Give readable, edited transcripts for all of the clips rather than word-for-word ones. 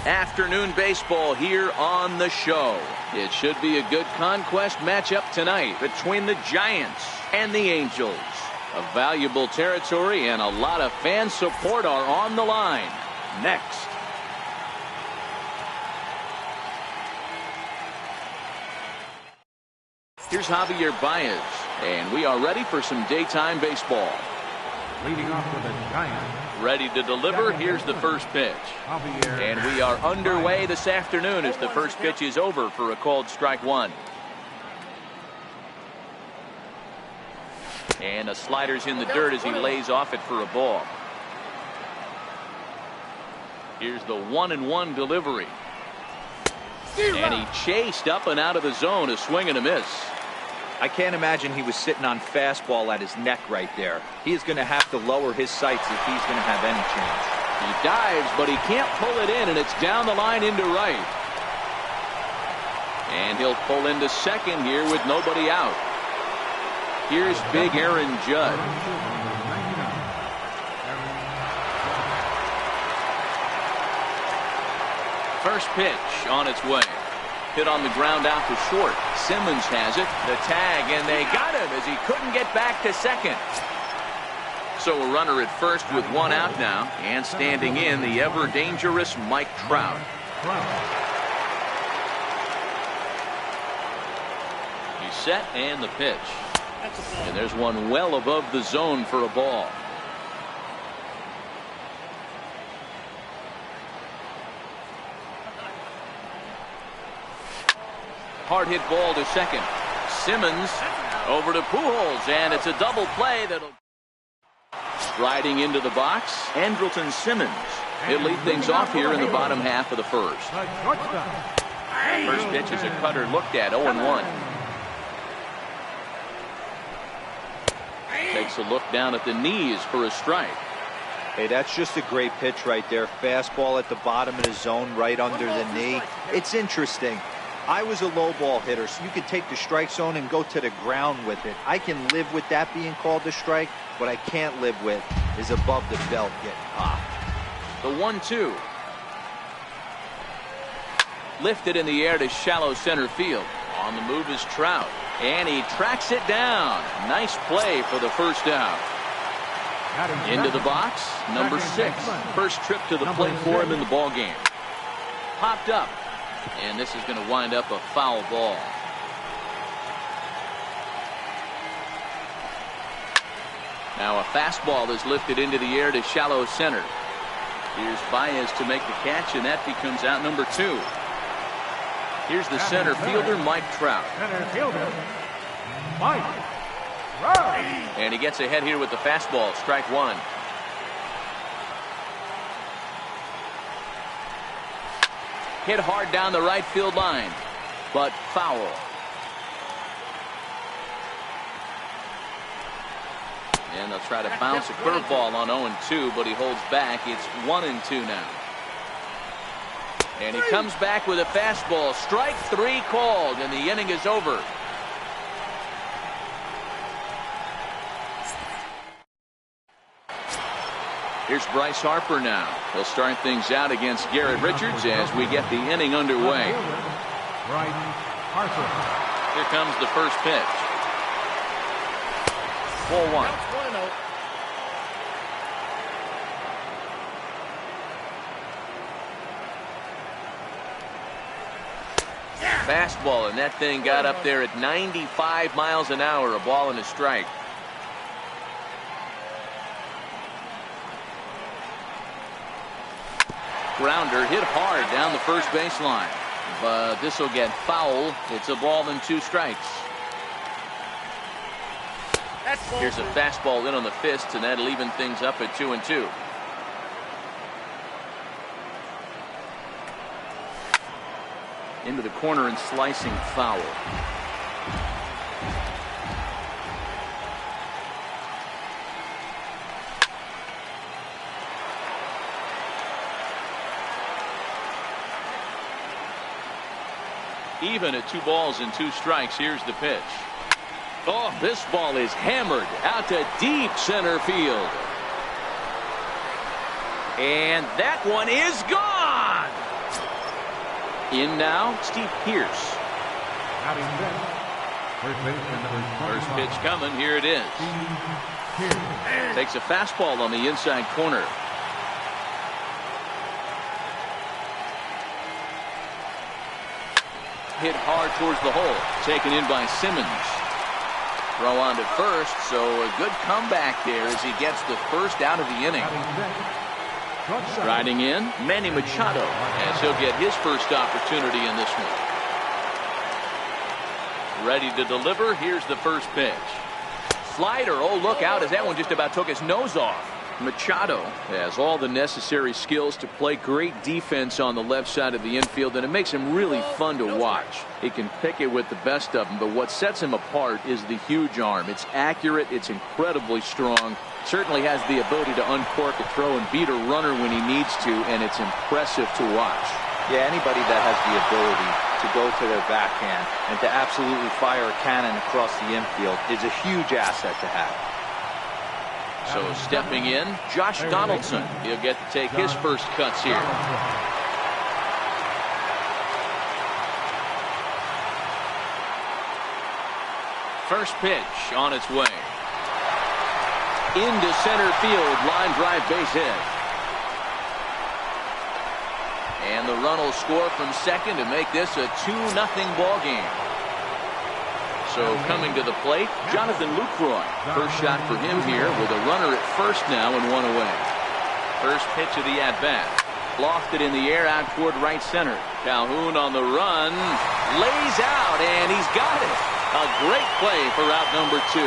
Afternoon baseball here on the show. It should be a good Conquest matchup tonight between the Giants and the Angels. A valuable territory and a lot of fan support are on the line. Next. Here's Javier Baez, and we are ready for some daytime baseball. Leading off with the Giants. Ready to deliver. Here's the first pitch. And we are underway this afternoon as the first pitch is over for a called strike one. And a slider's in the dirt as he lays off it for a ball. Here's the 1-1 delivery. And he chased up and out of the zone, a swing and a miss. I can't imagine he was sitting on fastball at his neck right there. He is going to have to lower his sights if he's going to have any chance. He dives, but he can't pull it in, and it's down the line into right. And he'll pull into second here with nobody out. Here's big Aaron Judd. First pitch on its way. Hit on the ground out to short. Simmons has it. The tag, and they got him as he couldn't get back to second. So a runner at first with one out now, and standing in the ever dangerous Mike Trout. He's set, and the pitch. And there's one well above the zone for a ball. Hard hit ball to second. Simmons over to Pujols, and it's a double play that'll. Striding into the box, Andrelton Simmons. He'll lead things off here in the bottom half of the first. First pitch is a cutter looked at, 0-1. Takes a look down at the knees for a strike. Hey, that's just a great pitch right there. Fastball at the bottom of the zone, right under the knee. It's interesting. I was a low ball hitter, so you could take the strike zone and go to the ground with it. I can live with that being called a strike. What I can't live with is above the belt getting popped. The 1-2. Lifted in the air to shallow center field. On the move is Trout, and he tracks it down. Nice play for the first out. Into the box, number 6. First trip to the plate for him in the ball game. Popped up. And this is going to wind up a foul ball. Now a fastball is lifted into the air to shallow center. Here's Baez to make the catch, and that becomes out number 2. Here's the center fielder, Mike Trout. Center fielder, Mike Trout. And he gets ahead here with the fastball, strike one. Hit hard down the right field line, but foul. And they'll try to bounce a curveball on 0-2, but he holds back. It's 1-2 now. And he comes back with a fastball. Strike 3 called, and the inning is over. Here's Bryce Harper now. He'll start things out against Garrett Richards as we get the inning underway. Bryce Harper. Here comes the first pitch. 4-1. Fastball, and that thing got up there at 95 miles an hour, a ball and a strike. Grounder hit hard down the first baseline, but this will get foul. It's a ball and 2 strikes. Here's a fastball in on the fist, and that'll even things up at 2-2. Into the corner and slicing foul. Even at 2 balls and 2 strikes. Here's the pitch. Oh, this ball is hammered out to deep center field. And that one is gone. In now, Steve Pierce. Batting fifth. First baseman number 25. First pitch coming. Here it is. Takes a fastball on the inside corner. Hit hard towards the hole. Taken in by Simmons. Throw on to first, so a good comeback there as he gets the first out of the inning. Riding in, Manny Machado, as he'll get his first opportunity in this one. Ready to deliver. Here's the first pitch. Slider. Oh, look out, as that one just about took his nose off. Machado has all the necessary skills to play great defense on the left side of the infield, and it makes him really fun to watch. He can pick it with the best of them, but what sets him apart is the huge arm. It's accurate, it's incredibly strong, certainly has the ability to uncork a throw and beat a runner when he needs to, and it's impressive to watch. Yeah, anybody that has the ability to go to their backhand and to absolutely fire a cannon across the infield is a huge asset to have. So stepping in, Josh Donaldson. He'll get to take his first cuts here. First pitch on its way. Into center field, line drive, base hit. And the run will score from second to make this a 2-0 ball game. So coming to the plate, Jonathan Lucroy. First shot for him here with a runner at first now and one away. First pitch of the at-bat. Lofted in the air out toward right center. Calhoun on the run. Lays out, and he's got it. A great play for out number 2.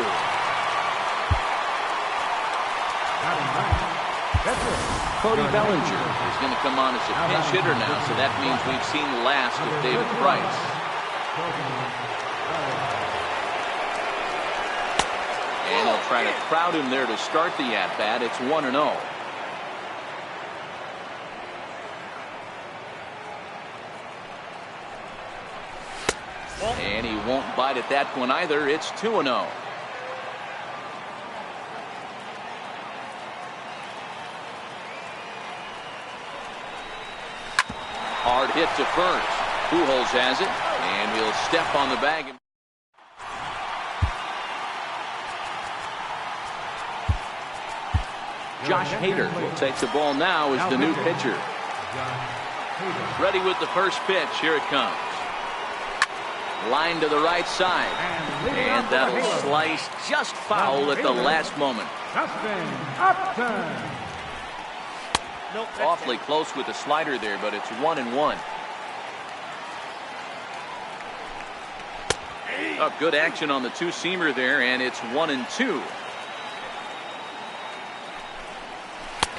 Cody Bellinger is going to come on as a pinch hitter now, so that means we've seen the last of David Price. And they'll try to crowd him there to start the at-bat. It's 1-0. And he won't bite at that one either. It's 2-0. Hard hit to first. Pujols has it, and he'll step on the bag. Josh Hader will take the ball now as the new pitcher. Ready with the first pitch. Here it comes. Line to the right side. And that'll slice just foul at the last moment. Awfully close with the slider there, but it's 1-1. Oh, good action on the two-seamer there, and it's 1-2.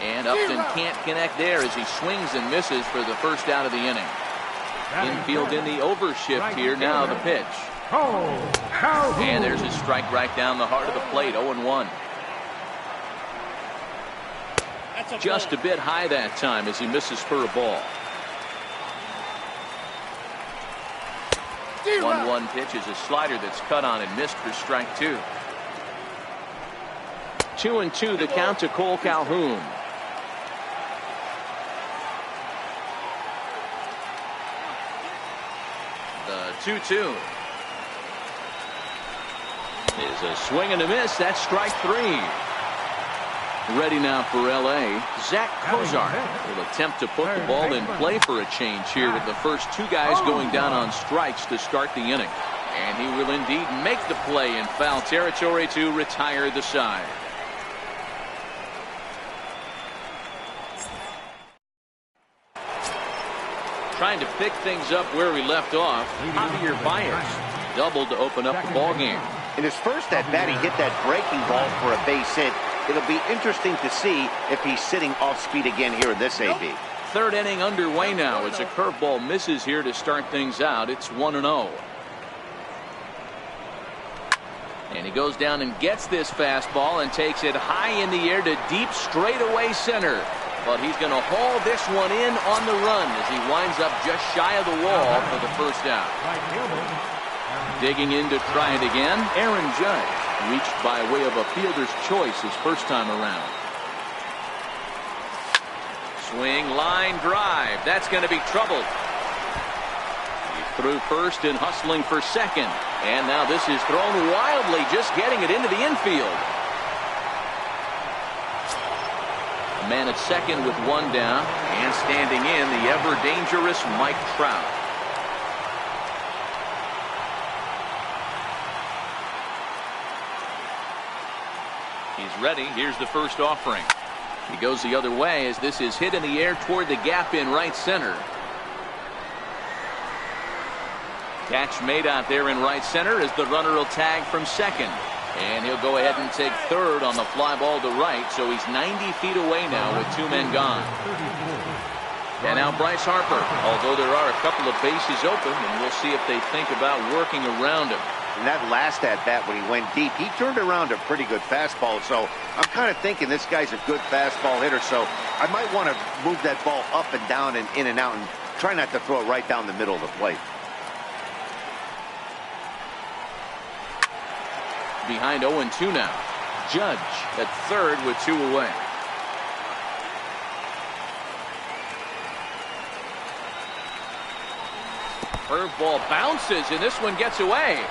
And Upton can't connect there as he swings and misses for the first out of the inning. Infield in the overshift here. Now the pitch. And there's a strike right down the heart of the plate. 0-1. Just a bit high that time as he misses for a ball. 1-1 pitch is a slider that's cut on and missed for strike 2. 2-2 the count to Cole Calhoun. The 2-2 is a swing and a miss. That's strike 3. Ready now for L.A. Zach Cozart will attempt to put the ball in play for a change here with the first two guys going down on strikes to start the inning. And he will indeed make the play in foul territory to retire the side. Trying to pick things up where we left off, Javier Baez doubled to open up the ball game. In his first at-bat, he hit that breaking ball for a base hit. It'll be interesting to see if he's sitting off speed again here in this AB. Third inning underway now as a curveball misses here to start things out. It's 1-0. And he goes down and gets this fastball and takes it high in the air to deep straightaway center. But he's going to haul this one in on the run as he winds up just shy of the wall for the first out. Digging in to try it again, Aaron Judge. Reached by way of a fielder's choice his first time around. Swing, line drive. That's going to be trouble. through first and hustling for second. And now this is thrown wildly, just getting it into the infield. A man at second with one down, and standing in, the ever-dangerous Mike Trout. He's ready. Here's the first offering. He goes the other way as this is hit in the air toward the gap in right center. Catch made out there in right center as the runner will tag from second. And he'll go ahead and take third on the fly ball to right, so he's 90 feet away now with two men gone. And now Bryce Harper, although there are a couple of bases open, and we'll see if they think about working around him. And that last at-bat when he went deep, he turned around a pretty good fastball. So I'm kind of thinking this guy's a good fastball hitter, so I might want to move that ball up and down and in and out and try not to throw it right down the middle of the plate. Behind 0-2 now. Judge at third with two away. Curveball bounces, and this one gets away.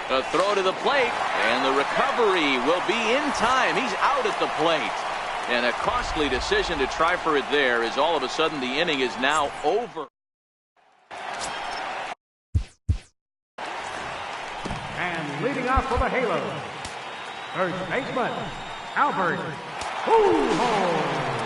A throw to the plate, and the recovery will be in time. He's out at the plate. And a costly decision to try for it there, as all of a sudden the inning is now over. And leading off for the Halos, first baseman, Albert Pujols.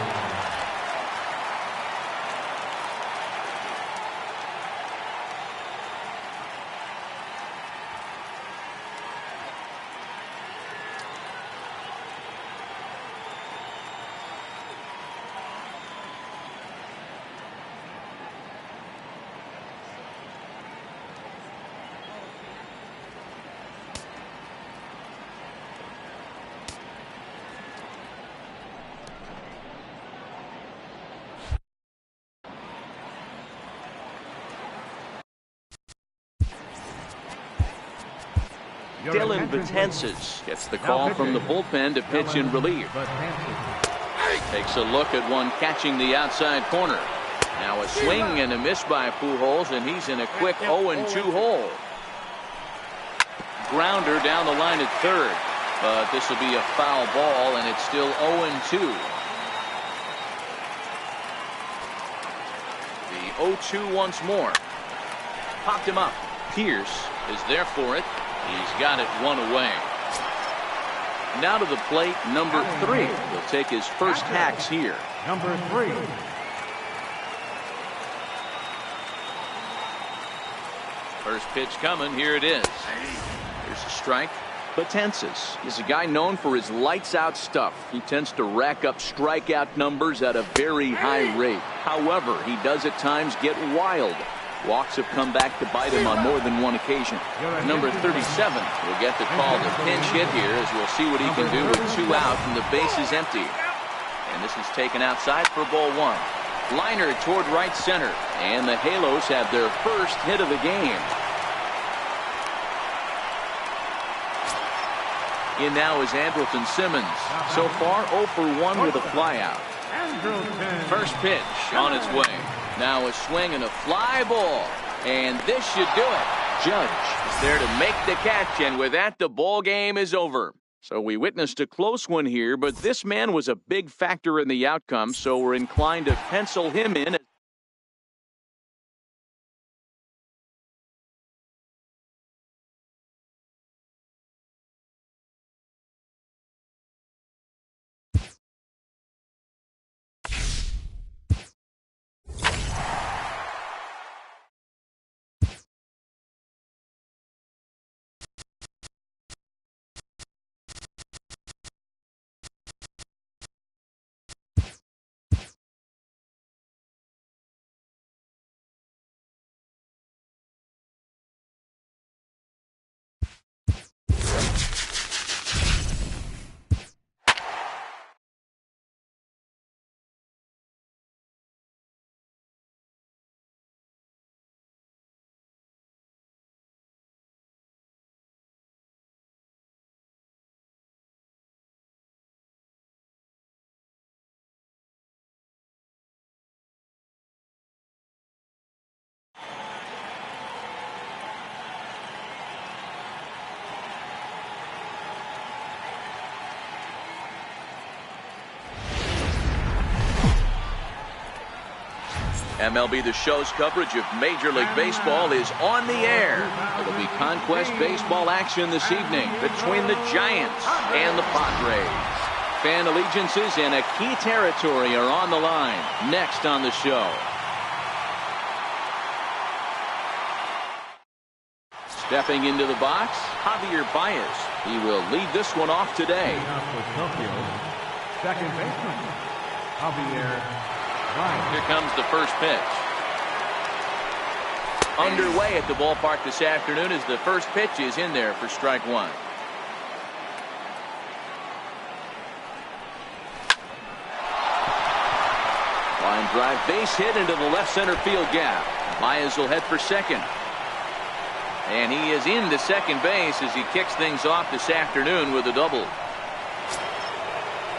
Dylan Betances gets the call from the bullpen to pitch in relief. Takes a look at one catching the outside corner. Now a swing and a miss by Pujols, and he's in a quick 0-2 hole. Grounder down the line at third, but this will be a foul ball, and it's still 0-2. The 0-2 once more. Popped him up. Pierce is there for it. He's got it one away. Now to the plate, number 3. He'll take his first hacks here. Number 3. First pitch coming. Here it is. Here's a strike. Betances is a guy known for his lights-out stuff. He tends to rack up strikeout numbers at a very high rate. However, he does at times get wild. Walks have come back to bite him on more than one occasion. Number 37 will get the call to pinch hit here, as we'll see what he can do with 2 out and the base is empty. And this is taken outside for ball 1. Liner toward right center, and the Halos have their first hit of the game. In now is Andrelton Simmons. So far 0 for 1 with a flyout. First pitch on its way. Now a swing and a fly ball, and this should do it. Judge is there to make the catch, and with that the ball game is over. So we witnessed a close one here, but this man was a big factor in the outcome, so we're inclined to pencil him in. MLB The Show's coverage of Major League Baseball is on the air. It'll be Conquest baseball action this evening between the Giants and the Padres. Fan allegiances in a key territory are on the line. Next on the show. Stepping into the box, Javier Baez. He will lead this one off today. Second baseman, Javier Baez. Here comes the first pitch. Underway at the ballpark this afternoon as the first pitch is in there for strike one. Line drive base hit into the left center field gap. Baez will head for second. And he is into second base as he kicks things off this afternoon with a double.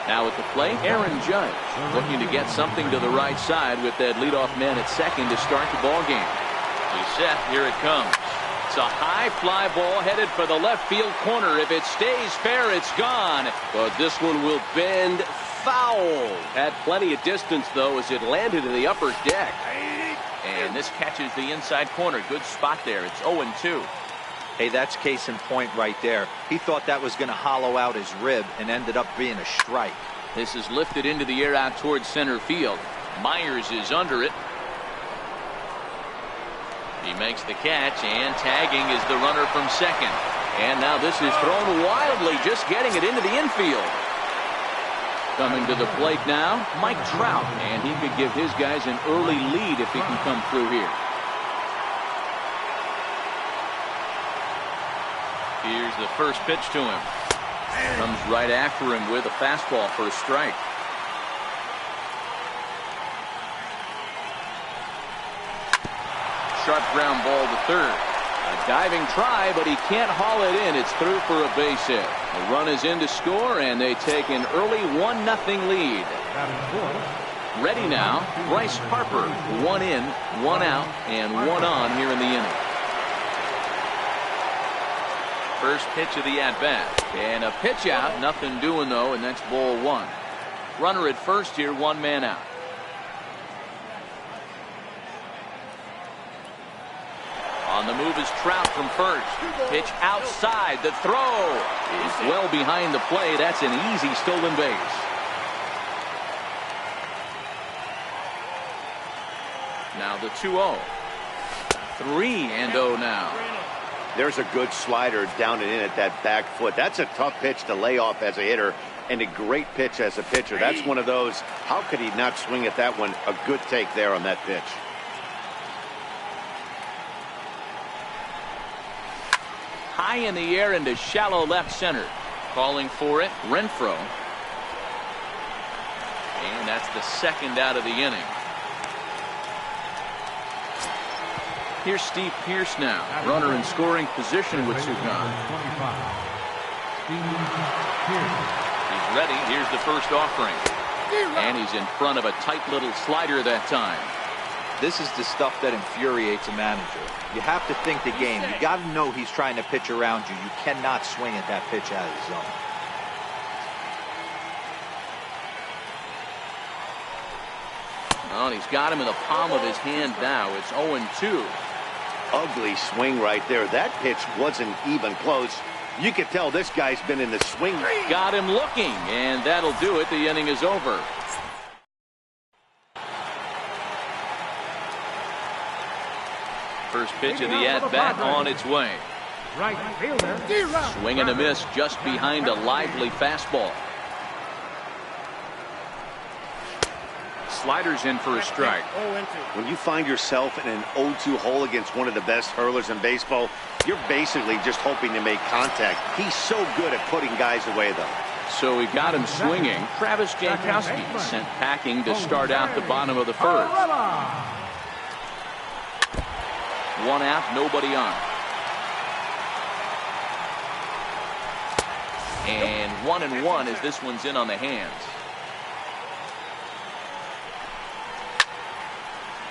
Now at the plate, Aaron Judge looking to get something to the right side with that leadoff man at second to start the ball game. He's set. Here it comes. It's a high fly ball headed for the left field corner. If it stays fair, it's gone. But this one will bend foul. Had plenty of distance, though, as it landed in the upper deck. And this catches the inside corner. Good spot there. It's 0-2. Hey, that's case in point right there. He thought that was going to hollow out his rib and ended up being a strike. This is lifted into the air out towards center field. Myers is under it. He makes the catch, and tagging is the runner from second. And now this is thrown wildly, just getting it into the infield. Coming to the plate now, Mike Trout, and he could give his guys an early lead if he can come through here. Here's the first pitch to him. Comes right after him with a fastball for a strike. Sharp ground ball to third. A diving try, but he can't haul it in. It's through for a base hit. The run is in to score, and they take an early 1-0 lead. Ready now, Bryce Harper. 1 in, 1 out, and 1 on here in the inning. First pitch of the at-bat. And a pitch out. Nothing doing, though, and that's ball one. Runner at first here, 1 man out. On the move is Trout from first. Pitch outside. The throw is well behind the plate. That's an easy stolen base. Now the 2-0. 3-0 now. There's a good slider down and in at that back foot. That's a tough pitch to lay off as a hitter, and a great pitch as a pitcher. That's one of those, how could he not swing at that one? A good take there on that pitch. High in the air into shallow left center. Calling for it, Renfroe. And that's the second out of the inning. Here's Steve Pearce now. Runner in scoring position with 2 gone. He's ready. Here's the first offering. And he's in front of a tight little slider that time. This is the stuff that infuriates a manager. You have to think the game. You got to know he's trying to pitch around you. You cannot swing at that pitch out of the zone. Well, he's got him in the palm of his hand now. It's 0-2. Ugly swing right there. That pitch wasn't even close. You could tell this guy's been in the swing. Got him looking, and that'll do it. The inning is over. First pitch of the at-bat on its way. Right fielder. Swing and a miss just behind a lively fastball. Sliders in for a strike. When you find yourself in an 0-2 hole against one of the best hurlers in baseball, you're basically just hoping to make contact. He's so good at putting guys away, though. So he got him swinging. Travis Jankowski sent packing to start out the bottom of the first. 1 out, nobody on. And 1-1 as this one's in on the hands.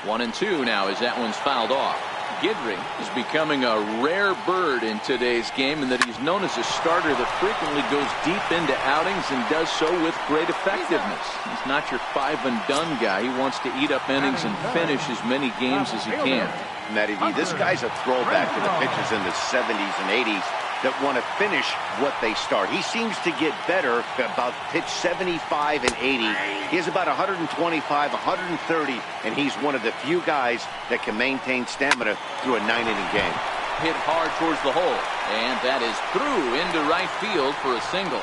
1-2 now as that one's fouled off. Guidry is becoming a rare bird in today's game in that he's known as a starter that frequently goes deep into outings and does so with great effectiveness. He's not your five-and-done guy. He wants to eat up innings and finish as many games as he can. Matty V, this guy's a throwback to the pitchers in the 70s and 80s that want to finish what they start. He seems to get better about pitch 75 and 80. He has about 125, 130, and he's one of the few guys that can maintain stamina through a 9-inning game. Hit hard towards the hole, and that is through into right field for a single.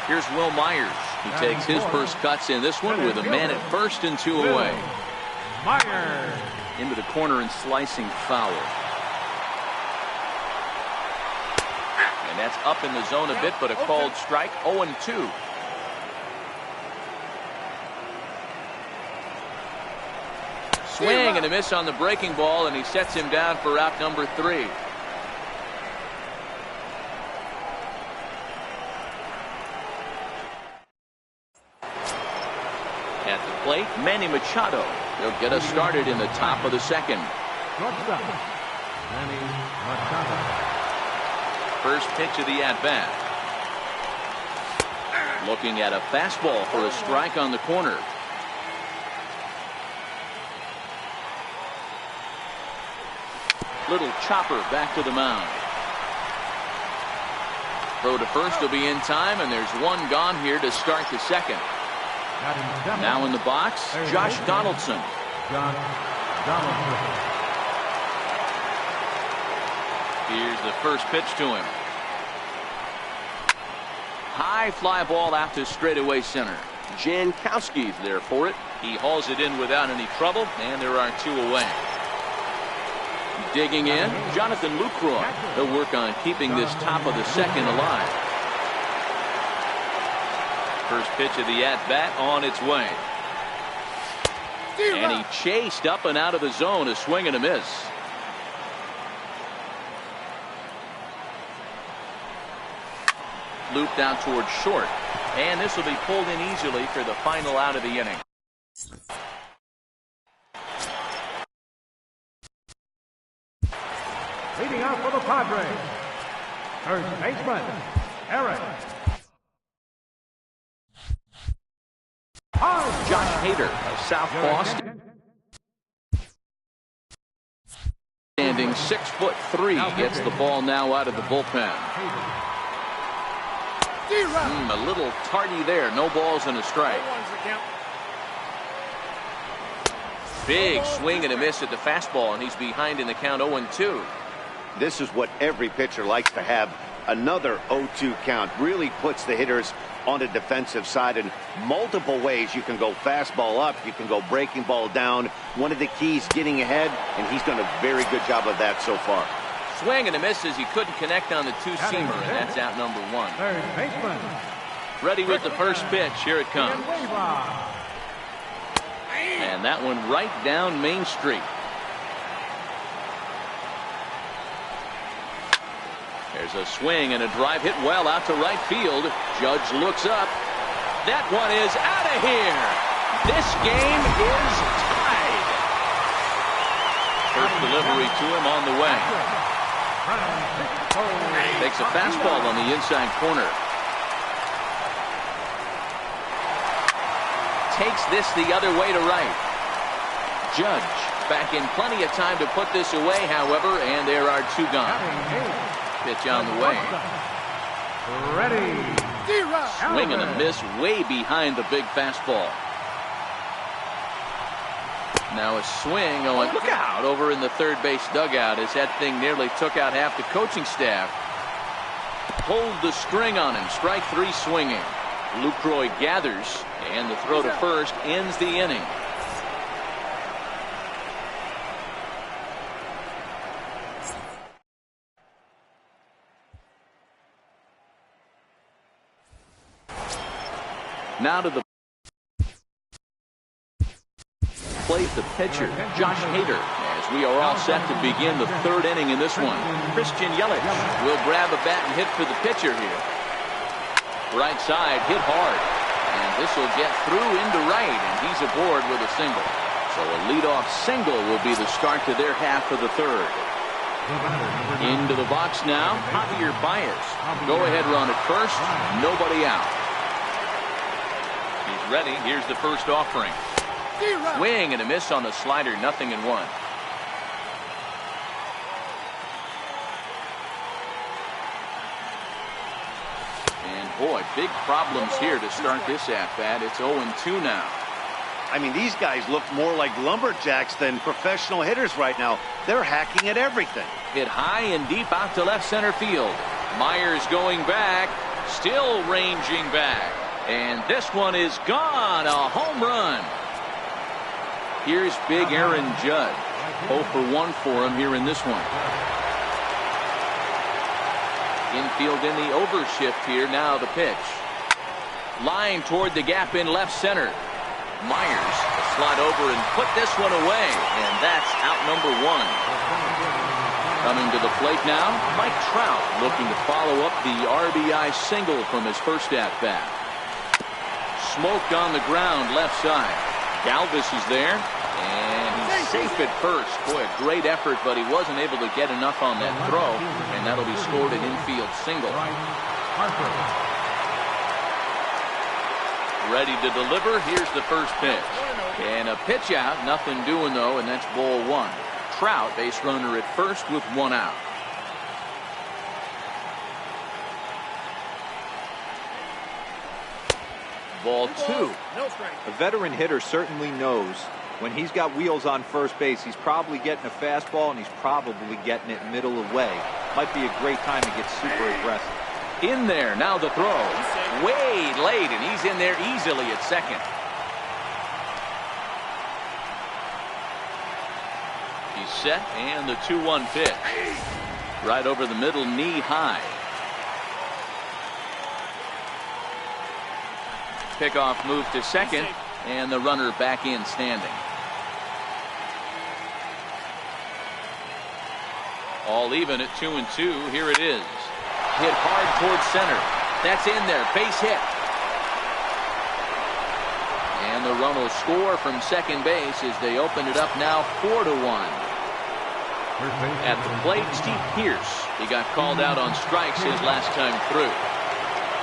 Here's Will Myers. He takes his first cuts in this one with a man at first and 2 away. Myers. Into the corner and slicing foul. And that's up in the zone a bit, but a called strike. 0-2. Swing and a miss on the breaking ball, and he sets him down for out number 3. At the plate, Manny Machado. He'll get us started in the top of the second. Shortstop, Manny Machado. First pitch of the at-bat. Looking at a fastball for a strike on the corner. Little chopper back to the mound. Throw to first will be in time, and there's one gone here to start the second. Now in the box, Josh Donaldson. Here's the first pitch to him. High fly ball out to straightaway center. Jankowski's there for it. He hauls it in without any trouble, and there are 2 away. Digging in, Jonathan Lucroy. He'll work on keeping this top of the second alive. First pitch of the at-bat on its way. And he chased up and out of the zone, a swing and a miss. Looped out towards short, and this will be pulled in easily for the final out of the inning. Leading out for the Padres, first baseman, Eric. Josh Hader, a southpaw, standing 6'3", gets the ball now out of the bullpen. A little tardy there. No balls and a strike. Big swing and a miss at the fastball, and he's behind in the count 0-2. This is what every pitcher likes to have. Another 0-2 count really puts the hitters on the defensive side in multiple ways. You can go fastball up, you can go breaking ball down. One of the keys, getting ahead, and he's done a very good job of that so far. Swing and a miss as he couldn't connect on the two-seamer, and that's out number 1. Third baseman. Ready with the first pitch. Here it comes. And that one right down Main Street. There's a swing and a drive hit well out to right field. Judge looks up. That one is out of here. This game is tied. First delivery to him on the way. Takes a fastball on the inside corner. Takes this the other way to right. Judge back in plenty of time to put this away, however, and there are 2 gone. Pitch on the way. Ready. Swing and a miss way behind the big fastball. Now a swing. Oh, and look out over in the third base dugout as that thing nearly took out half the coaching staff. Pulled the string on him. Strike 3 swinging. Lucroy gathers, and the throw to first ends the inning. Now to the plate, the pitcher, Josh Hader, as we are all set to begin the 3rd inning in this one. Christian Yelich will grab a bat and hit for the pitcher here. Right side, hit hard. And this will get through into right, and he's aboard with a single. So a leadoff single will be the start to their half of the third. Into the box now, Javier Baez. Go ahead run at first, nobody out. He's ready. Here's the first offering. Swing and a miss on the slider, 0-1. Boy, big problems here to start this at-bat. It's 0-2 now. I mean, these guys look more like lumberjacks than professional hitters right now. They're hacking at everything. Hit high and deep out to left center field. Myers going back, still ranging back. And this one is gone, a home run. Here's big Aaron Judge. 0 for 1 for him here in this one. Infield in the overshift here. Now the pitch. Line toward the gap in left center. Myers slide over and put this one away. And that's out number 1. Coming to the plate now, Mike Trout looking to follow up the RBI single from his first at-bat. Smoked on the ground left side. Galvis is there. And he's safe at first. Boy, a great effort, but he wasn't able to get enough on that throw. And that'll be scored an infield single. Ready to deliver. Here's the first pitch. And a pitch out. Nothing doing, though, and that's ball 1. Trout, base runner at first with 1 out. Ball 2. A veteran hitter certainly knows when he's got wheels on first base, he's probably getting a fastball and he's probably getting it middle away. Might be a great time to get super aggressive. In there, now the throw. Way late, and he's in there easily at second. He's set, and the 2-1 pitch. Right over the middle, knee high. Pickoff move to second, and the runner back in standing. All even at 2-2. Here it is. Hit hard towards center. That's in there. Base hit. And the run will score from second base as they open it up now 4-1. At the plate, Steve Pearce. He got called out on strikes his last time through.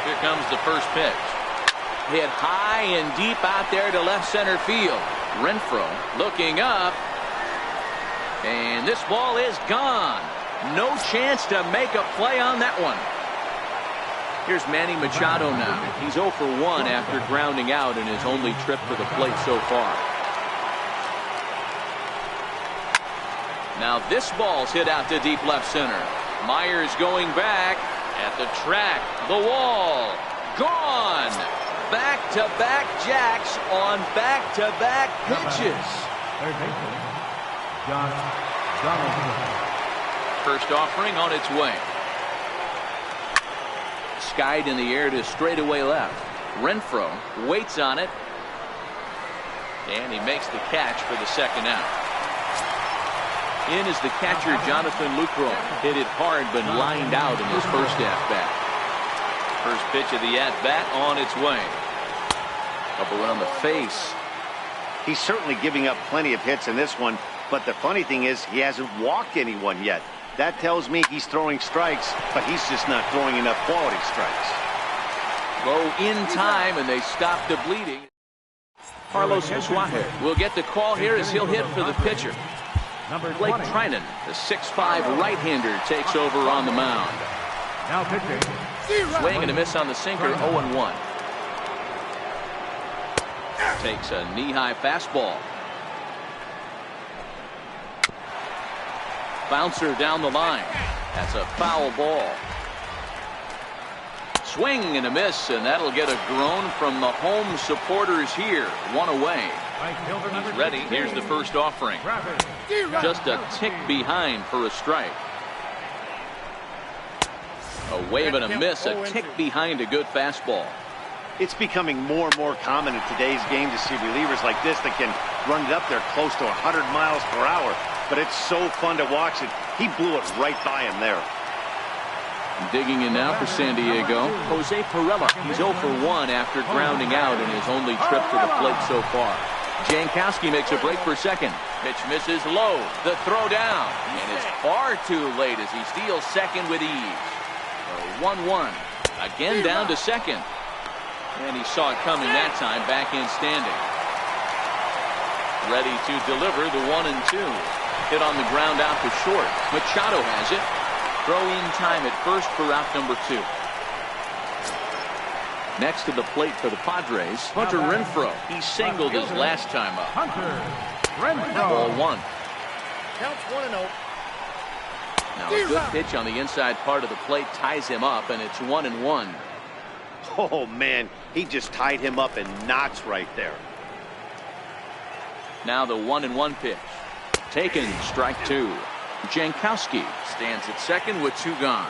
Here comes the first pitch. Hit high and deep out there to left center field. Renfroe looking up. And this ball is gone. No chance to make a play on that one. Here's Manny Machado now. He's 0 for 1 after grounding out in his only trip to the plate so far. Now this ball's hit out to deep left center. Myers going back at the track. The wall. Gone. Back-to-back jacks on back-to-back pitches. First offering on its way. Skied in the air to straightaway left. Renfroe waits on it. And he makes the catch for the second out. In is the catcher, Jonathan Lucroy. Hit it hard but lined out in his first at-bat. First pitch of the at-bat on its way. Up around the face. He's certainly giving up plenty of hits in this one, but the funny thing is he hasn't walked anyone yet. That tells me he's throwing strikes, but he's just not throwing enough quality strikes. Low in time, and they stop the bleeding. Carlos Suarez will get the call here as he'll hit for the pitcher. Blake Trinan, the 6'5" right-hander, takes over on the mound. Now pitching. Swing and a miss on the sinker, 0-1. Takes a knee-high fastball. Bouncer down the line. That's a foul ball. Swing and a miss, and that'll get a groan from the home supporters here. 1 away. He's ready. Here's the first offering. Just a tick behind for a strike. A wave and a miss, a tick behind a good fastball. It's becoming more and more common in today's game to see relievers like this that can run it up there close to 100 miles per hour. But it's so fun to watch it. He blew it right by him there. Digging in now for San Diego, Jose Pirela. He's 0 for 1 after grounding out in his only trip to the plate so far. Jankowski makes a break for second. Pitch misses low. The throw down. And it's far too late as he steals second with ease. 1-1. Again down to second. And he saw it coming that time, back in standing. Ready to deliver the 1-2. Hit on the ground out to short. Machado has it. Throw in time at first for out number 2. Next to the plate for the Padres, Hunter Renfroe. He singled his last time up. Ball 1. Counts 1-0. Now a good pitch on the inside part of the plate ties him up, and it's 1-1. Oh, man, he just tied him up in knots right there. Now the 1-1 pitch. Taken, strike 2. Jankowski stands at second with 2 gone.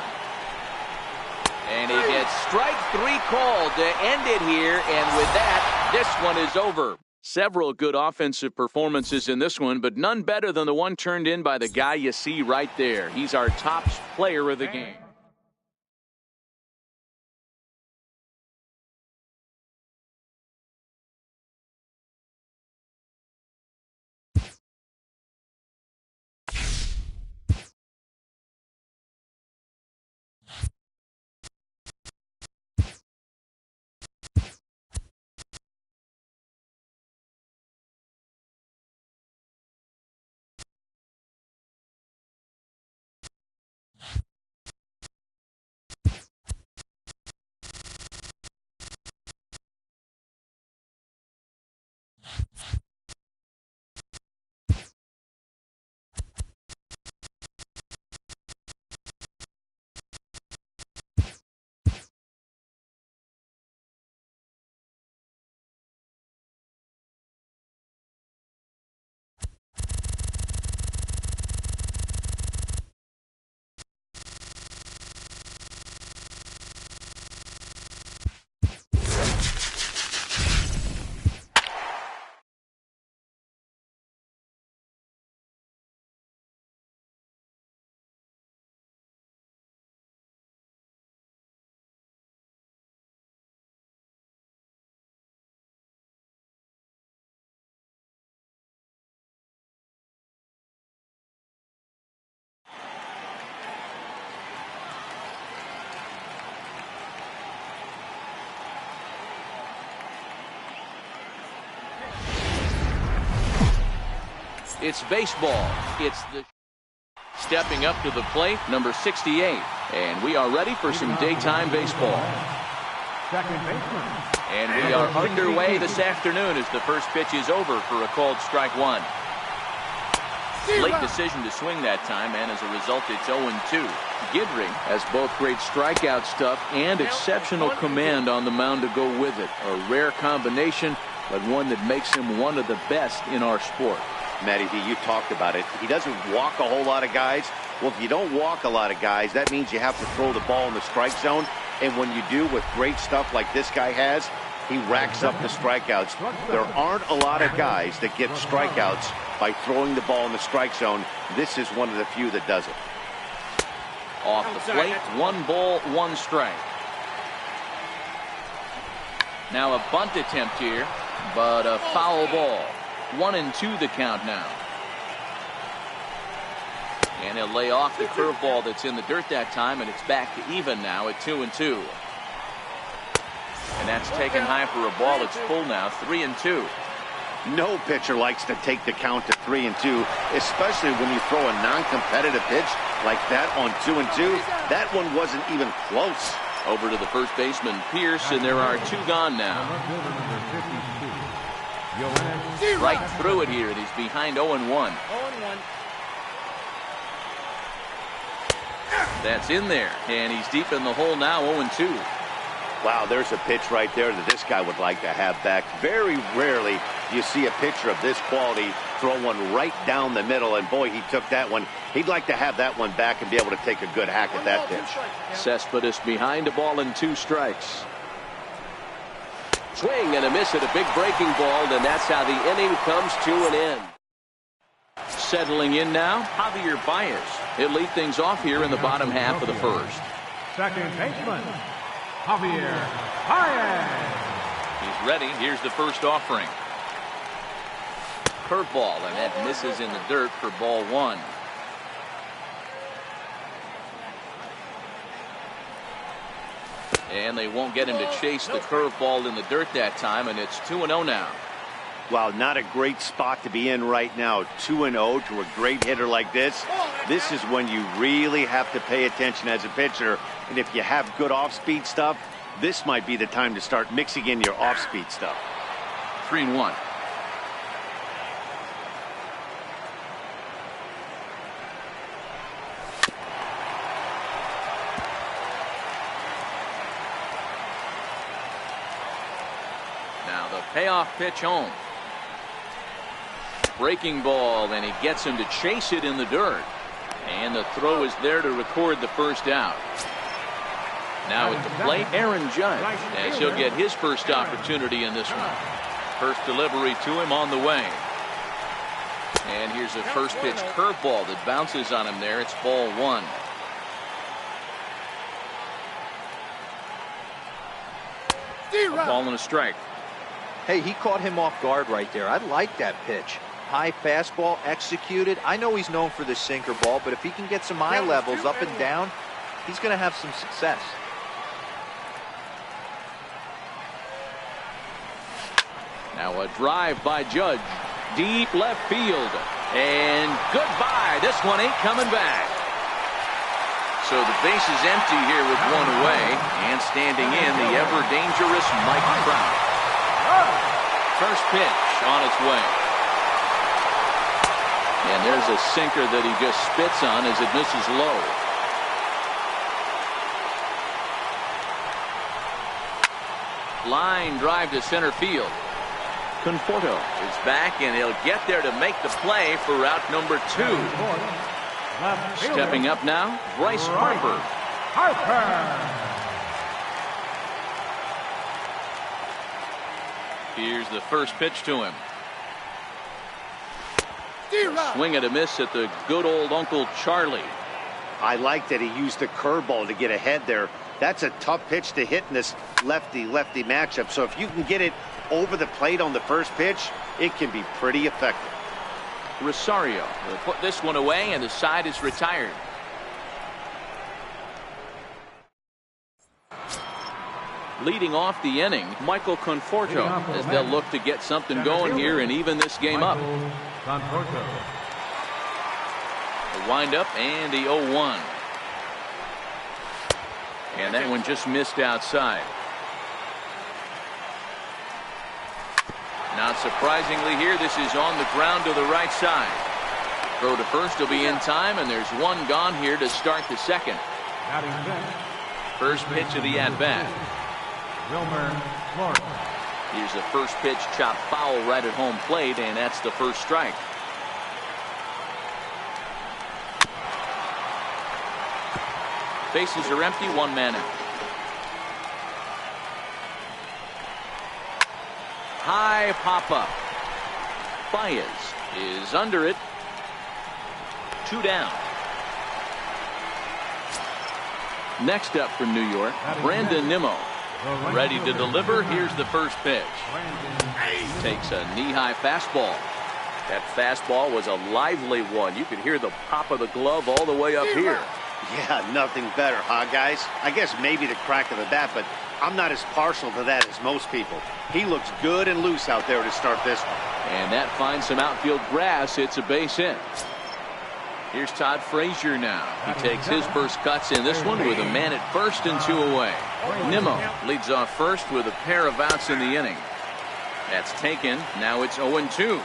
And he gets strike 3 called to end it here, and with that, this one is over. Several good offensive performances in this one, but none better than the one turned in by the guy you see right there. He's our top player of the game. It's baseball. It's the stepping up to the plate, number 68. And we are ready for some daytime baseball. And we are underway this afternoon as the first pitch is over for a called strike 1. Late decision to swing that time, and as a result, it's 0-2. Guidry has both great strikeout stuff and exceptional command on the mound to go with it. A rare combination, but one that makes him one of the best in our sport. Matty V, you talked about it. He doesn't walk a whole lot of guys. Well, if you don't walk a lot of guys, that means you have to throw the ball in the strike zone. And when you do with great stuff like this guy has, he racks up the strikeouts. There aren't a lot of guys that get strikeouts by throwing the ball in the strike zone. This is one of the few that does it. Off the plate, 1 ball, 1 strike. Now a bunt attempt here, but a foul ball. 1-2 the count now. And he'll lay off the curveball that's in the dirt that time, and it's back to even now at 2-2. And that's taken high for a ball. It's full now, 3-2. No pitcher likes to take the count to 3-2, especially when you throw a non-competitive pitch like that on 2-2. That one wasn't even close. Over to the first baseman, Pierce, and there are 2 gone now. Right through it here, and he's behind 0-1. That's in there, and he's deep in the hole now, 0-2. Wow, there's a pitch right there that this guy would like to have back. Very rarely you see a pitcher of this quality throw one right down the middle, and boy, he took that one. He'd like to have that one back and be able to take a good hack at that pitch. Cespedes behind a ball and 2 strikes. Swing and a miss at a big breaking ball, and that's how the inning comes to an end. Settling in now, Javier Baez. He'll lead things off here in the bottom half of the first. Second baseman, Javier. Baez. He's ready. Here's the first offering. curveball, and that misses in the dirt for ball one. And they won't get him to chase the curveball in the dirt that time, and it's 2-0 now. Wow, not a great spot to be in right now. 2-0 to a great hitter like this. This is when you really have to pay attention as a pitcher. And if you have good off-speed stuff, this might be the time to start mixing in your off-speed stuff. 3-1. Now the payoff pitch home. Breaking ball, and he gets him to chase it in the dirt. And the throw is there to record the first out. Now at the plate, Aaron Judge, as he'll get his first opportunity in this one. First delivery to him on the way. And here's a first pitch curveball that bounces on him there. It's ball one. A ball and a strike. Hey, he caught him off guard right there. I like that pitch. High fastball executed. I know he's known for the sinker ball, but if he can get some eye levels up and down, he's going to have some success. Now a drive by Judge. Deep left field. And goodbye. This one ain't coming back. So the base is empty here with one away. And standing in, the ever-dangerous Mike Trout. First pitch on its way. And there's a sinker that he just spits on as it misses low. Line drive to center field. Conforto is back, and he'll get there to make the play for route number 2. Stepping up now, Bryce Harper. Here's the first pitch to him. Swing and a miss at the good old Uncle Charlie. I like that he used the curveball to get ahead there. That's a tough pitch to hit in this lefty-lefty matchup. So if you can get it over the plate on the first pitch, it can be pretty effective. Rosario will put this one away, and the side is retired. Leading off the inning, Michael Conforto, as they'll look to get something going here and even this game up. The windup and the 0-1. And that one just missed outside. Not surprisingly here, this is on the ground to the right side. Throw to first will be in time, and there's one gone here to start the second. First pitch of the at-bat. Here's the first pitch, chopped foul right at home plate, and that's the first strike. Bases are empty, one man out. High pop up. Baez is under it. 2 down. Next up from New York, Brandon Nimmo. Ready to deliver. Here's the first pitch. Takes a knee-high fastball. That fastball was a lively one. You could hear the pop of the glove all the way up here. Yeah, nothing better, huh, guys? I guess maybe the crack of the bat, but I'm not as partial to that as most people. He looks good and loose out there to start this one. And that finds some outfield grass. It's a base hit. Here's Todd Frazier now. He takes his first cuts in this one with a man at first and 2 away. Nimmo leads off first with a pair of outs in the inning. That's taken. Now it's 0-2.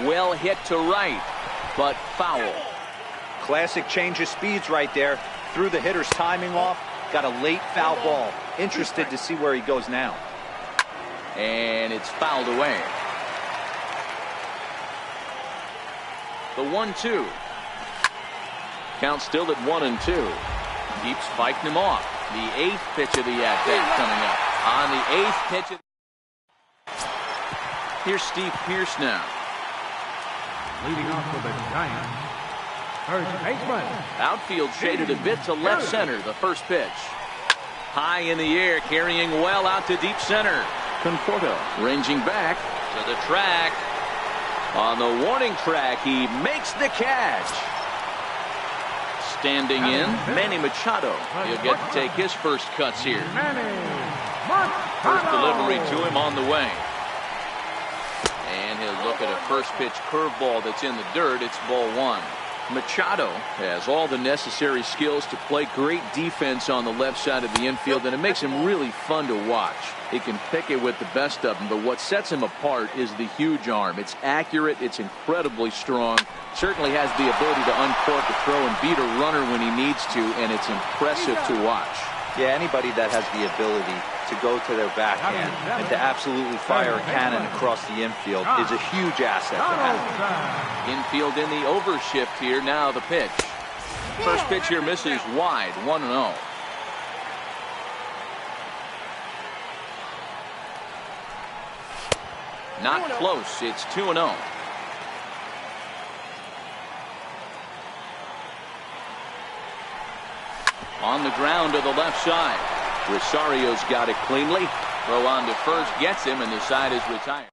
Well hit to right, but foul. Classic change of speeds right there. Threw the hitter's timing off. Got a late foul ball. Interested to see where he goes now. And it's fouled away. The 1-2. Count still at 1-2. Keeps fighting him off. The 8th pitch of the at-bat coming up. On the 8th pitch. Here's Steve Pearce now. Leading off for the Giants, First baseman. Outfield shaded a bit to left center. The first pitch. High in the air, carrying well out to deep center. Conforto ranging back to the track. On the warning track, he makes the catch. Standing in, Manny Machado. He'll get to take his first cuts here. First delivery to him on the way. And he'll look at a first pitch curveball that's in the dirt. It's ball one. Machado has all the necessary skills to play great defense on the left side of the infield, and it makes him really fun to watch. He can pick it with the best of them, but what sets him apart is the huge arm. It's accurate, it's incredibly strong, certainly has the ability to uncork a throw and beat a runner when he needs to, and it's impressive to watch. Yeah, anybody that has the ability to go to their backhand and to absolutely fire a cannon across the infield is a huge asset to have. Infield in the overshift here. Now the pitch. First pitch here misses wide. 1-0. Not close. It's 2-0. On the ground to the left side. Rosario's got it cleanly. Throw on to first gets him, and the side is retired.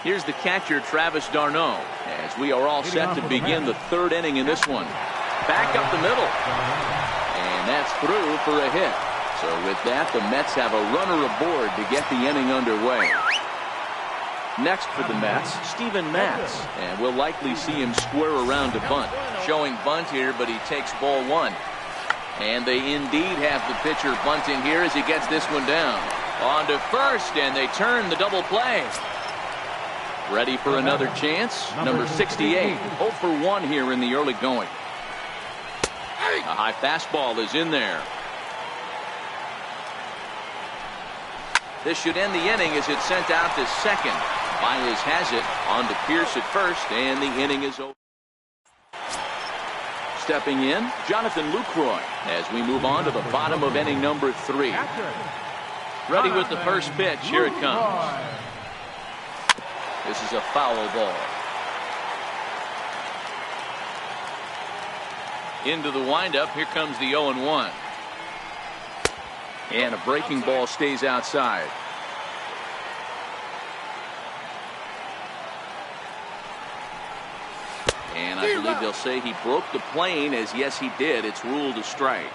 Here's the catcher, Travis d'Arnaud, as we are all set to begin the third inning in this one. Back up the middle. And that's through for a hit. So with that, the Mets have a runner aboard to get the inning underway. Next for the Mets, Steven Matz, and we'll likely see him square around to bunt. Showing bunt here, but he takes ball one. And they indeed have the pitcher bunting here as he gets this one down. On to first, and they turn the double play. Ready for another chance. Number 68, 0 for 1 here in the early going. A high fastball is in there. This should end the inning as it's sent out to second. Baez has it on to Pierce at first, and the inning is over. Stepping in, Jonathan Lucroy, as we move on to the bottom of inning number 3. Ready with the first pitch. Here it comes. This is a foul ball. Into the windup. Here comes the 0-1. And a breaking ball stays outside. And I believe they'll say he broke the plane, as yes he did. It's ruled a strike.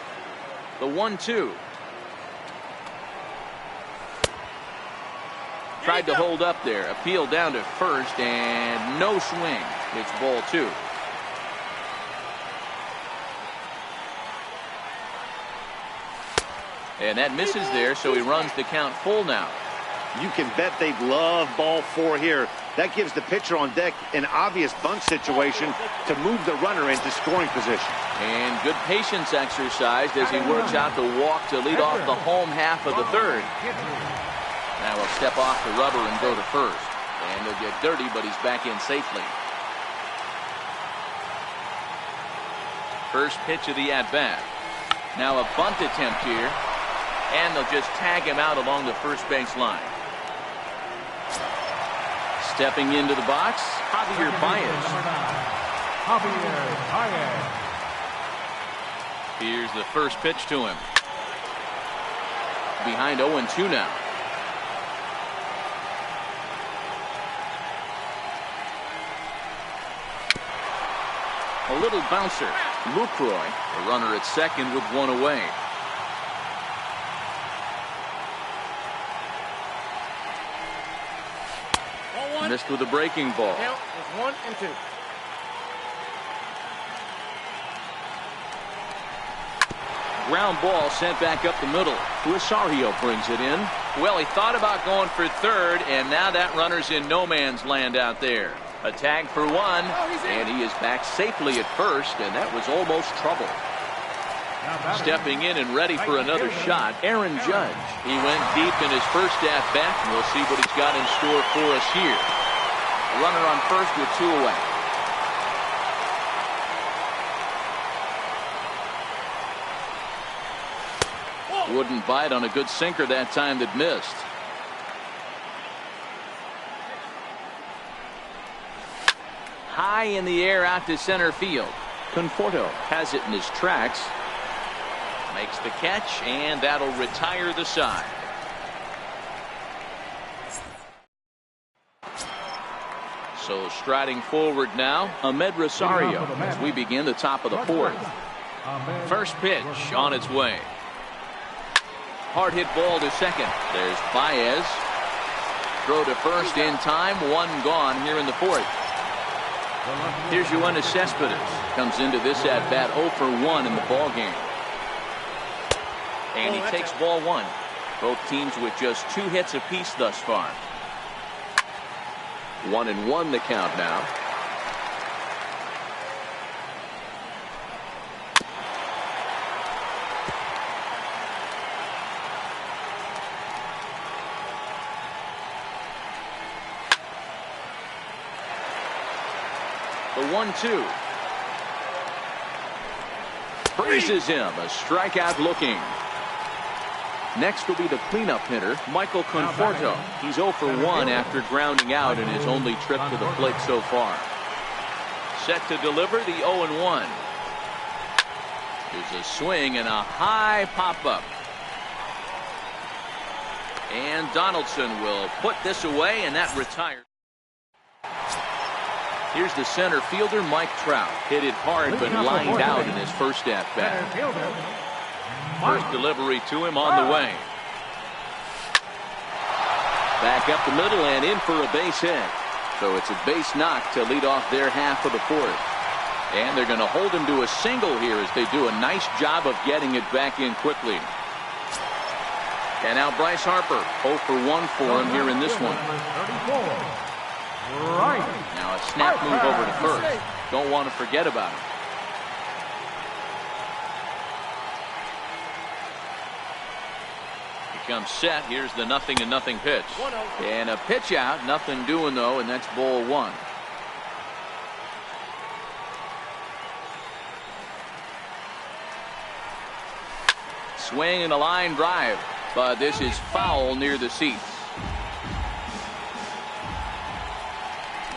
The 1-2. Tried to hold up there. Appeal down to first, and no swing. It's ball 2. And that misses there, so he runs the count full now. You can bet they'd love ball 4 here. That gives the pitcher on deck an obvious bunt situation to move the runner into scoring position. And good patience exercised as he works out the walk to lead off the home half of the third. Now he'll step off the rubber and go to first. And he'll get dirty, but he's back in safely. First pitch of the at-bat. Now a bunt attempt here. And they'll just tag him out along the first base line. Stepping into the box, Javier Baez. Javier Baez. Here's the first pitch to him. Behind 0-2 now. A little bouncer. Lucroy, the runner at second with 1 away. Missed with a breaking ball. Count is 1-2. Ground ball sent back up the middle. Rosario brings it in. Well, he thought about going for third, and now that runner's in no man's land out there. A tag for 1, and he is back safely at first, and that was almost trouble. Stepping in and ready for another shot, Aaron Judge. He went deep in his first at-bat, and we'll see what he's got in store for us here. Runner on first with 2 away. Wouldn't bite on a good sinker that time that missed. high in the air out to center field. Conforto has it in his tracks. Makes the catch, and that'll retire the side. So striding forward now, Ahmed Rosario as we begin the top of the fourth. First pitch on its way. Hard hit ball to second. There's Baez. Throw to first in time. One gone here in the fourth. Here's Yoenis Cespedes. Comes into this at bat 0 for 1 in the ball game. And he takes ball one. Both teams with just 2 hits apiece thus far. 1-1 the count now. The 1-2. Freezes him. A strikeout looking. Next will be the cleanup hitter, Michael Conforto. He's 0 for 1 after grounding out in his only trip to the plate so far. Set to deliver the 0-1. There's a swing and a high pop-up. And Donaldson will put this away, and that retires. Here's the center fielder, Mike Trout. Hit it hard, but lined out in his first at-bat. First delivery to him on the way. Back up the middle and in for a base hit. So it's a base knock to lead off their half of the fourth. And they're going to hold him to a single here as they do a nice job of getting it back in quickly. And now Bryce Harper, 0 for 1 for him here in this one. Now a snap move over to first. Don't want to forget about him. Comes set. Here's the 0-0 pitch. And a pitch out. Nothing doing though, and that's ball one. Swing and a line drive, but this is foul near the seats.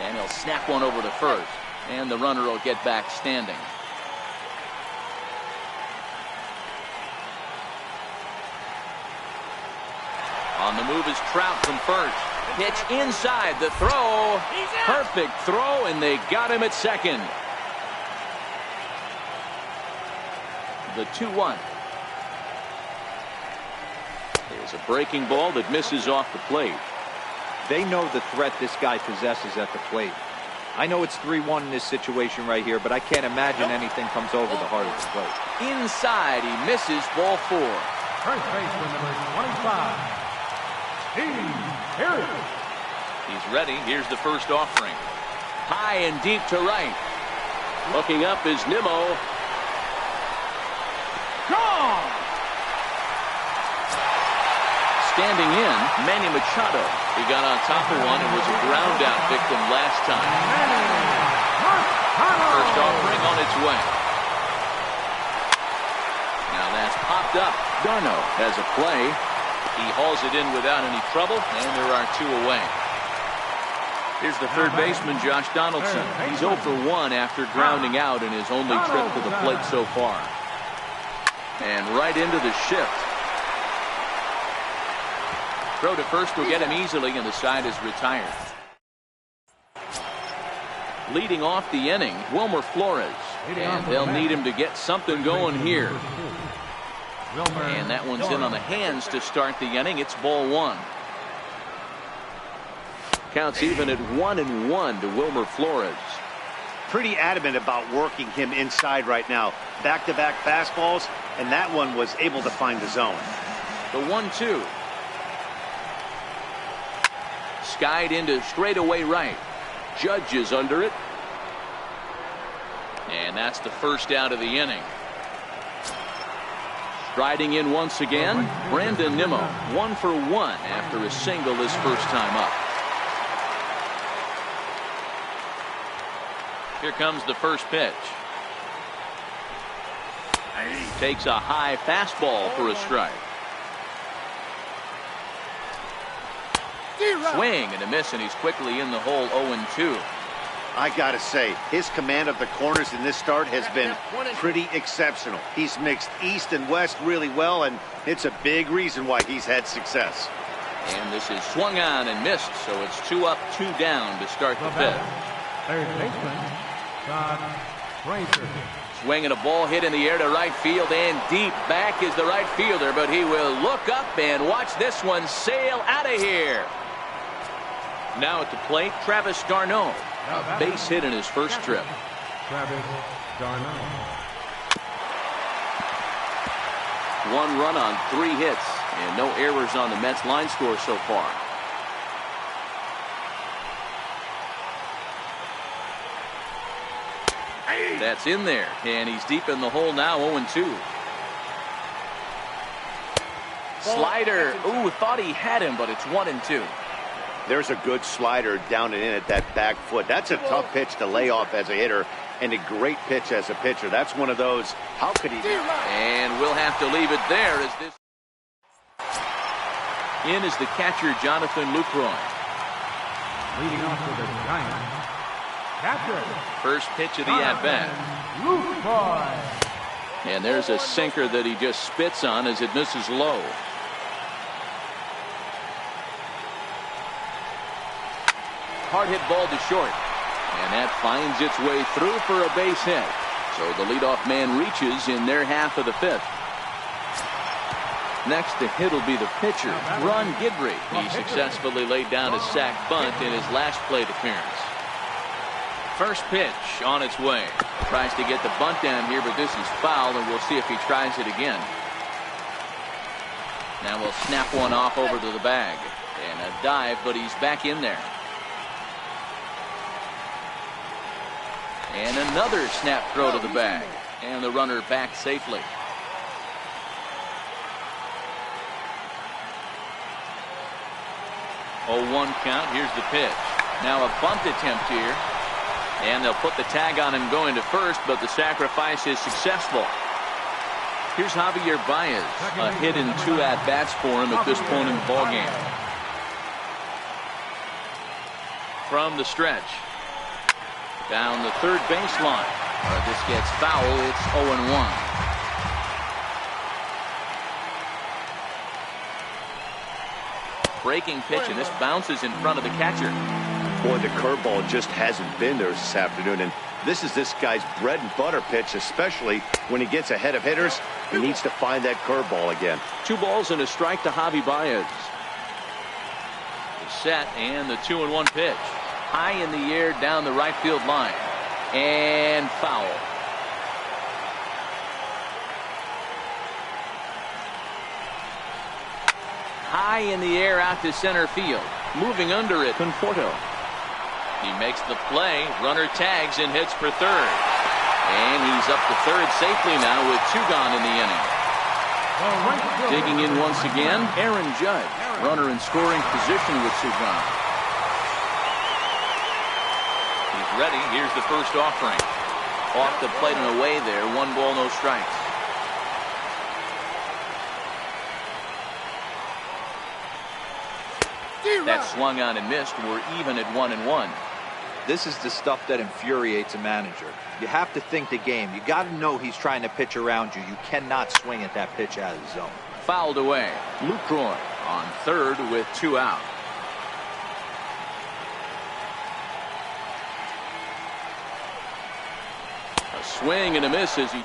And he'll snap one over to first, and the runner will get back standing. On the move is Trout from first. Pitch inside, the throw. Perfect throw, and they got him at second. The 2-1. There's a breaking ball that misses off the plate. They know the threat this guy possesses at the plate. I know it's 3-1 in this situation right here, but I can't imagine anything comes over the heart of the plate. Inside, he misses ball 4. First baseman number 25. He's ready. Here's the first offering. High and deep to right. Looking up is Nimmo. Gone! Standing in, Manny Machado. He got on top of one and was a ground out victim last time. First offering on its way. Now that's popped up. Darno has a play. He hauls it in without any trouble, and there are 2 away. Here's the third baseman, Josh Donaldson. He's 0 for 1 after grounding out in his only trip to the plate so far. And right into the shift. Throw to first will get him easily, and the side is retired. Leading off the inning, Wilmer Flores. And they'll need him to get something going here. And that one's in on the hands to start the inning. It's ball 1. Counts even at 1-1 to Wilmer Flores. Pretty adamant about working him inside right now. Back-to-back fastballs, and that one was able to find the zone. The 1-2. Skied into straightaway right. Judge is under it. And that's the first out of the inning. Striding in once again, Brandon Nimmo, 1 for 1 after a single his first time up. Here comes the first pitch. Takes a high fastball for a strike. Swing and a miss, and he's quickly in the hole. 0-2. I gotta say, his command of the corners in this start has been pretty exceptional. He's mixed east and west really well, and it's a big reason why he's had success. And this is swung on and missed, so it's 2 up, 2 down to start the fifth. Third baseman, Todd Frazier. Swinging a ball hit in the air to right field, and deep back is the right fielder, but he will look up and watch this one sail out of here. Now at the plate, Travis d'Arnaud. A base hit in his first trip. Travis d'Arnaud. 1 run on 3 hits, and no errors on the Mets line score so far. That's in there, and he's deep in the hole now, 0-2. Slider, ooh, thought he had him, but it's 1-2. There's a good slider down and in at that back foot. That's a tough pitch to lay off as a hitter, and a great pitch as a pitcher. That's one of those, how could he do? And we'll have to leave it there as this. In is the catcher, Jonathan Lucroy. Leading off for the Giants, catcher. First pitch of the at-bat. Lucroy. And there's a sinker that he just spits on as it misses low. Hard hit ball to short. And that finds its way through for a base hit. So the leadoff man reaches in their half of the fifth. Next to hit will be the pitcher, Ron Guidry. He successfully laid down a sac bunt in his last plate appearance. First pitch on its way. Tries to get the bunt down here, but this is foul, and we'll see if he tries it again. Now we'll snap one off over to the bag. And a dive, but he's back in there. And another snap throw to the bag. And the runner back safely. Oh, 1 count. Here's the pitch. Now a bunt attempt here. And they'll put the tag on him going to first, but the sacrifice is successful. Here's Javier Baez. A hit in 2 at-bats for him at this point in the ballgame. From the stretch. Down the third baseline. This gets foul. It's 0-1. Breaking pitch, and this bounces in front of the catcher. Boy, the curveball just hasn't been there this afternoon, and this is this guy's bread and butter pitch, especially when he gets ahead of hitters. He needs to find that curveball again. 2 balls and a strike to Javi Baez. The set and the 2-1 pitch. High in the air down the right field line. And foul. High in the air out to center field. Moving under it, Conforto. He makes the play. Runner tags and hits for third. And he's up to third safely now with 2 gone in the inning. Digging in once again, Aaron Judge. Runner in scoring position with 2 gone. He's ready. Here's the first offering. Off the plate and away there. 1 ball, no strikes. That swung on and missed. We're even at 1-1. This is the stuff that infuriates a manager. You have to think the game. You got to know he's trying to pitch around you. You cannot swing at that pitch out of the zone. Fouled away. Lucroy on third with 2 out. A swing and a miss as he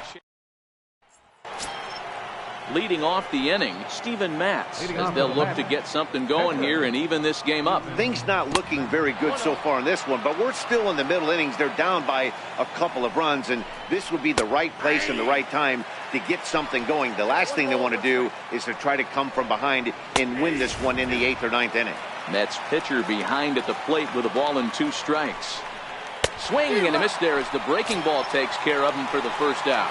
leading off the inning, Steven Matz, as they'll look to get something going here and even this game up. Things not looking very good so far in this one, but we're still in the middle innings. They're down by a couple of runs, and this would be the right place and the right time to get something going. The last thing they want to do is to try to come from behind and win this one in the 8th or 9th inning. Mets pitcher behind at the plate with a ball and 2 strikes. Swing and a miss there as the breaking ball takes care of him for the first out.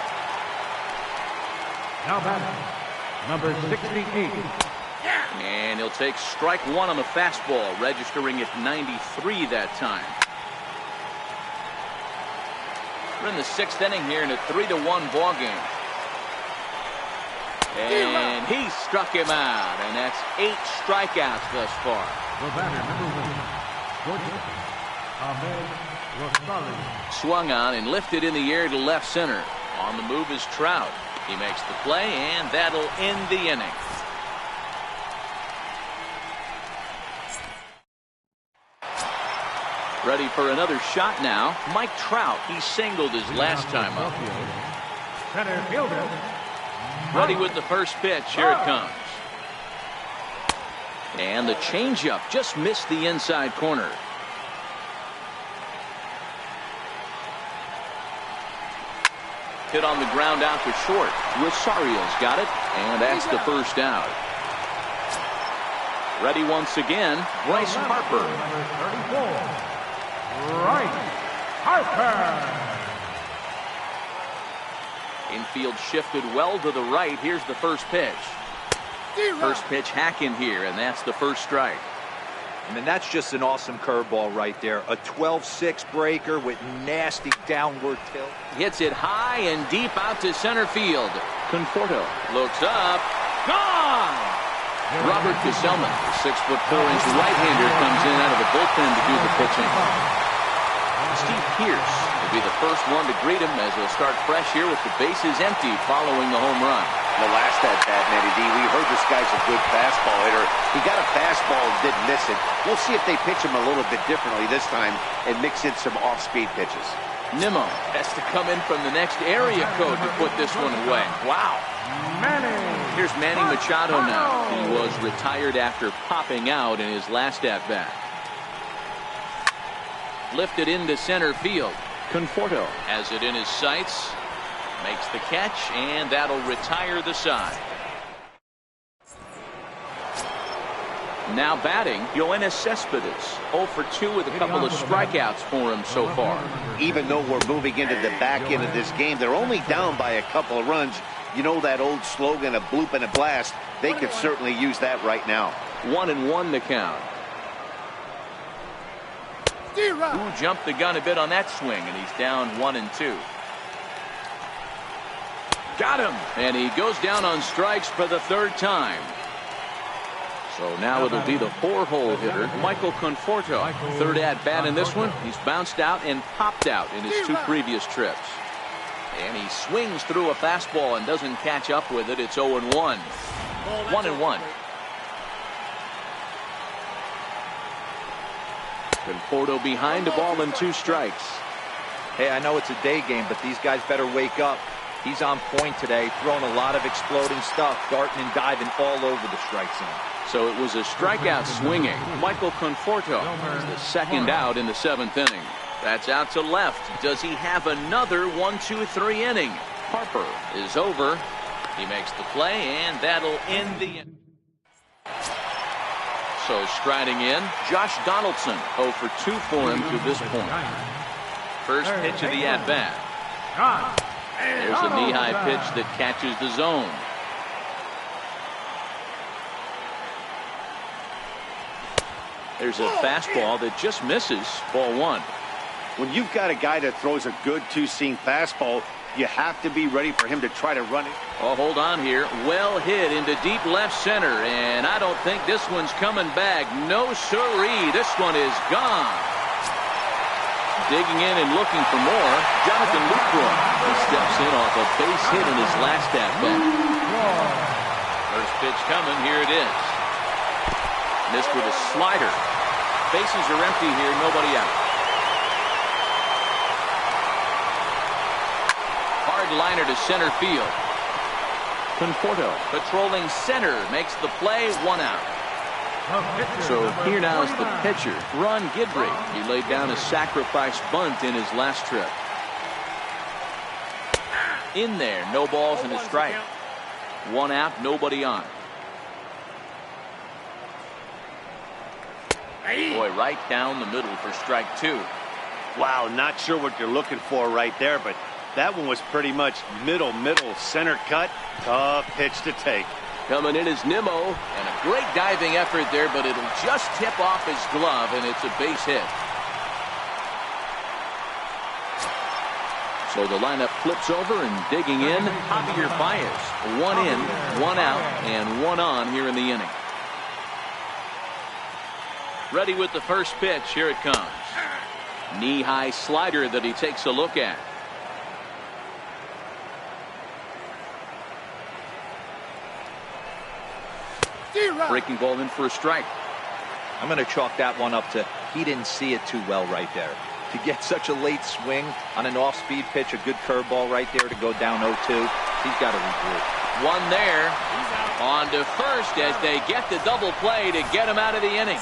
Now batting, number 68. And he'll take strike 1 on the fastball, registering at 93 that time. We're in the 6th inning here in a 3-1 ball game. And he struck him out, and that's 8 strikeouts thus far. The batter, number 1, Georgia, Ahmed Swung on and lifted in the air to left center. On the move is Trout. He makes the play, and that'll end the inning. Ready for another shot now. Mike Trout. He singled his last time up. Center fielder. Ready with the first pitch. Here it comes. And the changeup just missed the inside corner. Hit on the ground out to short. Rosario's got it, and that's the first out. Ready once again, Bryce Harper. Number 34, Bryce Harper. Infield shifted well to the right. Here's the first pitch. First pitch hacking here, and that's the first strike. I mean, that's just an awesome curveball right there. A 12-6 breaker with nasty downward tilt. Hits it high and deep out to center field. Conforto looks up. Gone! Robert Gesellman, the 6'4" right-hander, comes in out of the bullpen to do the pitching. Steve Pearce will be the first one to greet him as he'll start fresh here with the bases empty following the home run. The last at-bat, Matty D, we heard this guy's a good fastball hitter. He got a fastball and didn't miss it. We'll see if they pitch him a little bit differently this time and mix in some off-speed pitches. Nimmo has to come in from the next area code to put this one away. Wow. Here's Manny Machado now. He was retired after popping out in his last at-bat. Lifted into center field. Conforto has it in his sights. Makes the catch, and that'll retire the side. Now batting, Yoenis Cespedes. 0 for 2 with a couple of strikeouts for him so far. Even though we're moving into the back end of this game, they're only down by a couple of runs. You know that old slogan, a bloop and a blast. They could certainly use that right now. 1-1 to count. Who jumped the gun a bit on that swing, and he's down 1-2. Got him, and he goes down on strikes for the third time. So now it'll be the 4-hole hitter, Michael Conforto. Third at bat in this one. He's bounced out and popped out in his 2 previous trips. And he swings through a fastball and doesn't catch up with it. It's 0-1. 1-1. Conforto behind a ball and 2 strikes. Hey, I know it's a day game, but these guys better wake up. He's on point today, throwing a lot of exploding stuff, darting and diving all over the strike zone. So it was a strikeout swinging. Michael Conforto is the second out in the 7th inning. That's out to left. Does he have another 1-2-3 inning? Harper is over. He makes the play, and that'll end the inning. So striding in, Josh Donaldson. 0 for 2 for him to this point. First pitch of the at-bat. There's a knee-high pitch that catches the zone. There's a fastball that just misses. Ball 1. When you've got a guy that throws a good 2-seam fastball, you have to be ready for him to try to run it. Oh, hold on here. Well hit into deep left center, and I don't think this one's coming back. No siree. This one is gone. Digging in and looking for more, Jonathan Lucroy. He steps in off a base hit in his last at-bat. First pitch coming. Here it is. Missed with a slider. Bases are empty here. Nobody out. Hard liner to center field. Conforto patrolling center makes the play. 1 out. So here now is the pitcher, Ron Guidry. He laid down a sacrifice bunt in his last trip. In there, no balls and a strike. 1 out, nobody on. Boy, right down the middle for strike 2. Wow, not sure what you're looking for right there, but that one was pretty much middle, center cut. Tough pitch to take. Coming in is Nimmo, and a great diving effort there, but it'll just tip off his glove, and it's a base hit. So the lineup flips over, and digging in, Javier Baez. 1 in, 1 out, and 1 on here in the inning. Ready with the first pitch. Here it comes. Knee-high slider that he takes a look at. Breaking ball in for a strike. I'm going to chalk that one up to he didn't see it too well right there. To get such a late swing on an off-speed pitch, a good curveball right there to go down 0-2, he's got to regroup. One there. On to first as they get the double play to get him out of the inning.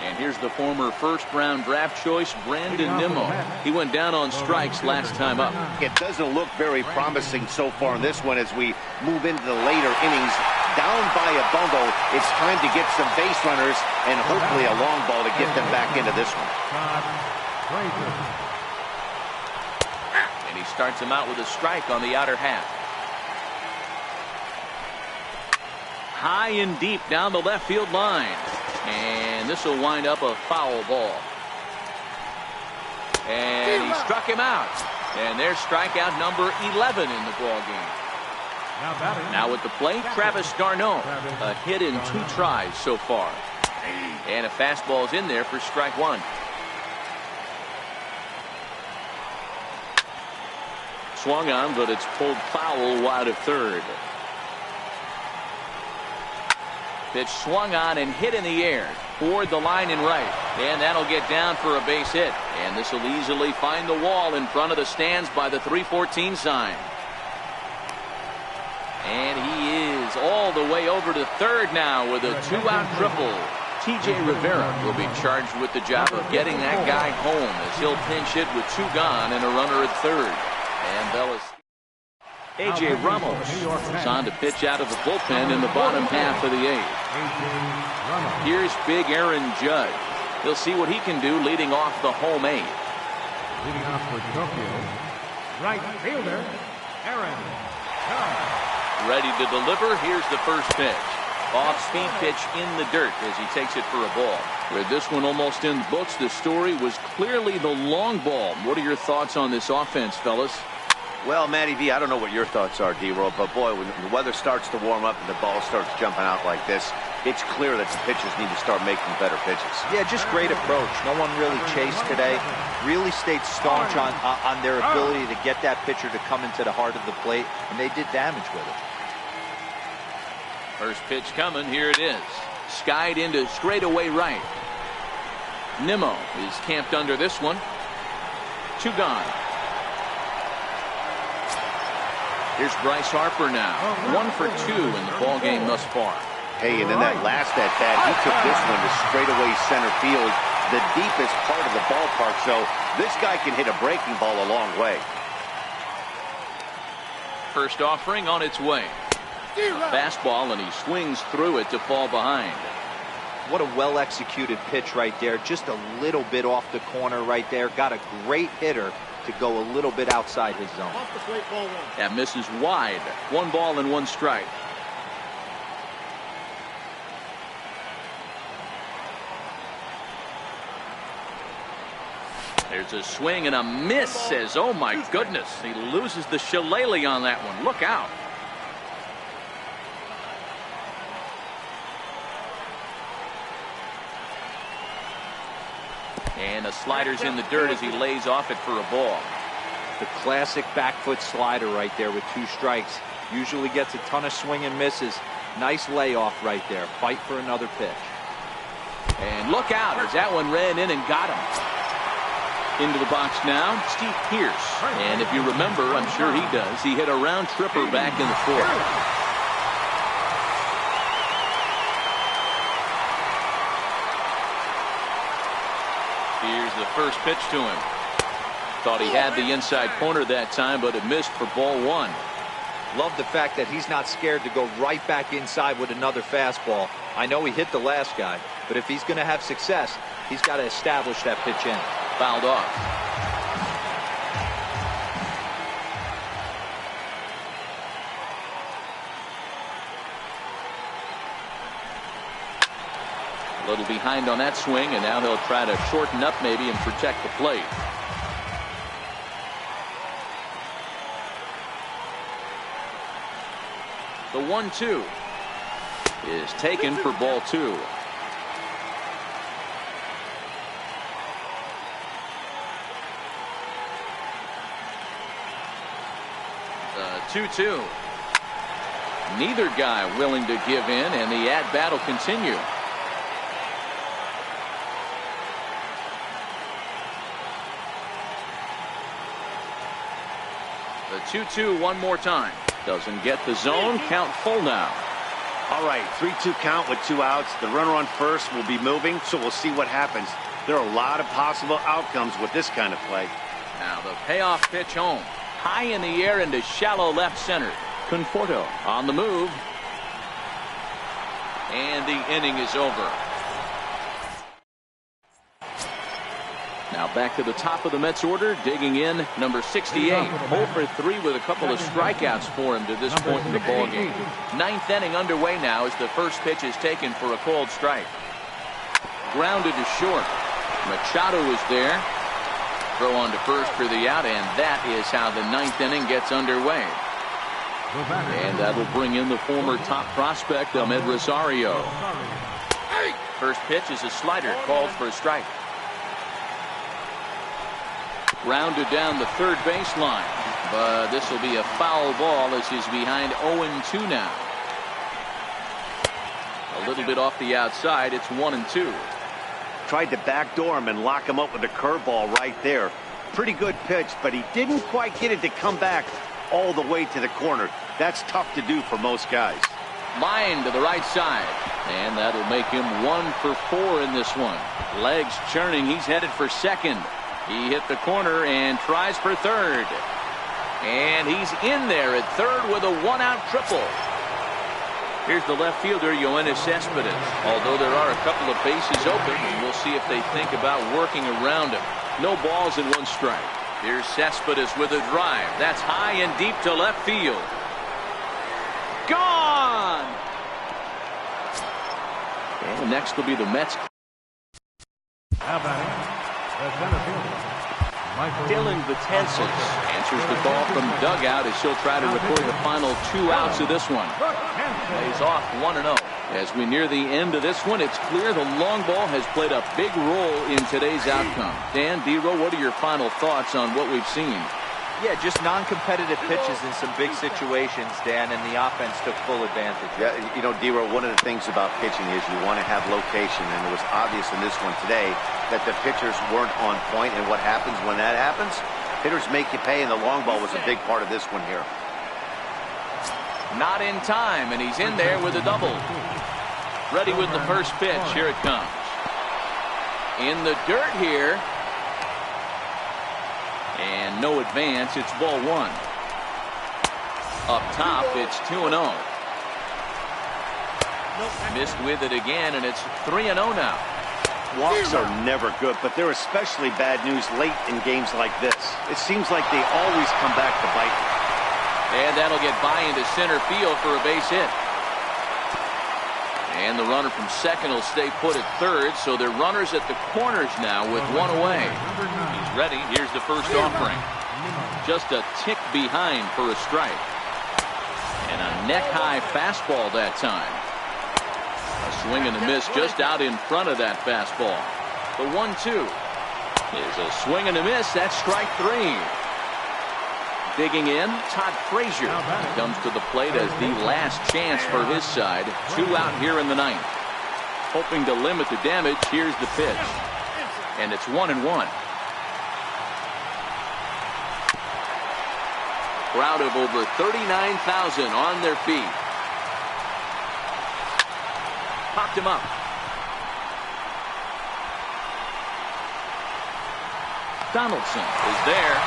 And here's the former first-round draft choice, Brandon Nimmo. He went down on strikes last time up. It doesn't look very promising so far in this one as we move into the later innings. Down by a bundle, it's time to get some base runners and hopefully a long ball to get them back into this one. And he starts him out with a strike on the outer half. High and deep down the left field line. And this will wind up a foul ball. And he struck him out. And there's strikeout number 11 in the ball game. Now at the plate, Travis d'Arnaud. A hit in 2 tries so far. And a fastball's in there for strike 1. Swung on, but it's pulled foul wide of third. Pitch swung on and hit in the air toward the line and right, and that'll get down for a base hit, and this will easily find the wall in front of the stands by the 314 sign. And he is all the way over to third now with a 2-out triple. TJ Rivera will be charged with the job of getting that guy home as he'll pinch hit with 2 gone and a runner at third. And Bellis. A.J. Ramos is on to pitch out of the bullpen in the bottom half of the 8th. Here's big Aaron Judge. He'll see what he can do leading off the home 8th. Leading off for Tokyo, right fielder, Aaron Judge. Ready to deliver. Here's the first pitch. Off-speed pitch in the dirt as he takes it for a ball. With this one almost in the books, the story was clearly the long ball. What are your thoughts on this offense, fellas? Well, Matty V, I don't know what your thoughts are, D-Roll, but boy, when the weather starts to warm up and the ball starts jumping out like this, it's clear that the pitchers need to start making better pitches. Yeah, just great approach. No one really chased today. Really stayed staunch on their ability to get that pitcher to come into the heart of the plate, and they did damage with it. First pitch coming. Here it is. Skied into straightaway right. Nimmo is camped under this one. 2 gone. Here's Bryce Harper now. 1 for 2 in the ball game thus far. Hey, and in that last at-bat, he took this one to straightaway center field, the deepest part of the ballpark, so this guy can hit a breaking ball a long way. First offering on its way. A fastball, and he swings through it to fall behind. What a well-executed pitch right there. Just a little bit off the corner right there. Got a great hitter to go a little bit outside his zone. That misses wide. 1 ball and 1 strike. There's a swing and a miss. Says, oh my goodness, he loses the shillelagh on that one. Look out. And the slider's in the dirt as he lays off it for a ball. The classic back foot slider right there with 2 strikes. Usually gets a ton of swing and misses. Nice layoff right there. Fight for another pitch. And look out as that one ran in and got him. Into the box now, Steve Pearce. And if you remember, I'm sure he does, he hit a round tripper back in the 4th. Here's the first pitch to him. Thought he had the inside corner that time, but it missed for ball 1. Love the fact that he's not scared to go right back inside with another fastball. I know he hit the last guy, but if he's going to have success, he's got to establish that pitch in. Fouled off. A little behind on that swing, and now he'll try to shorten up maybe and protect the plate. The 1-2 is taken for ball 2. 2-2. Neither guy willing to give in, and the at-bat will continue. The 2-2 one more time. Doesn't get the zone. Count full now. All right, 3-2 count with 2 outs. The runner on first will be moving, so we'll see what happens. There are a lot of possible outcomes with this kind of play. Now the payoff pitch home. High in the air into shallow left center. Conforto on the move. And the inning is over. Now back to the top of the Mets order, digging in, number 68. 0 for 3 with a couple of strikeouts for him to this point in the ballgame. Ninth inning underway now as the first pitch is taken for a called strike. Grounded to short. Machado is there. Throw on to first for the out, and that is how the ninth inning gets underway. And that'll bring in the former top prospect, Ahmed Rosario. First pitch is a slider, called for a strike. Grounded down the third baseline, but this will be a foul ball as he's behind 0-2 now. A little bit off the outside. It's 1-2. Tried to backdoor him and lock him up with a curveball right there. Pretty good pitch, but he didn't quite get it to come back all the way to the corner. That's tough to do for most guys. Line to the right side, and that'll make him 1 for 4 in this one. Legs churning. He's headed for second. He hit the corner and tries for third. And he's in there at third with a 1-out triple. Here's the left fielder, Yoenis Cespedes. Although there are a couple of bases open, and we'll see if they think about working around him. No balls and 1 strike. Here's Cespedes with a drive. That's high and deep to left field. Gone! And next will be the Mets. How about it? The center fielder, Dylan Betances answers the call from dugout as he'll try to record the final 2 outs of this one. Lays off 1-0. As we near the end of this one, it's clear the long ball has played a big role in today's outcome. Dan, D-Row, what are your final thoughts on what we've seen? Yeah, just non-competitive pitches in some big situations, Dan, and the offense took full advantage. Yeah, you know, D-Row, one of the things about pitching is you want to have location, and it was obvious in this one today that the pitchers weren't on point, and what happens when that happens? Hitters make you pay, and the long ball was a big part of this one here. Not in time, and he's in there with a double. Ready with the first pitch. Here it comes. In the dirt here. And no advance. It's ball 1. Up top, it's 2-0. Missed with it again, and it's 3-0 now. Walks are never good, but they're especially bad news late in games like this. It seems like they always come back to bite. And that'll get by into center field for a base hit. And the runner from second will stay put at third, so they're runners at the corners now with 1 away. He's ready. Here's the first offering. Just a tick behind for a strike. And a neck-high fastball that time. A swing and a miss just out in front of that fastball. The 1-2 is a swing and a miss. That's strike 3. Digging in, Todd Frazier comes to the plate as the last chance for his side. 2 out here in the ninth. Hoping to limit the damage, here's the pitch. And it's 1-1. Crowd of over 39,000 on their feet. Popped him up. Donaldson is there.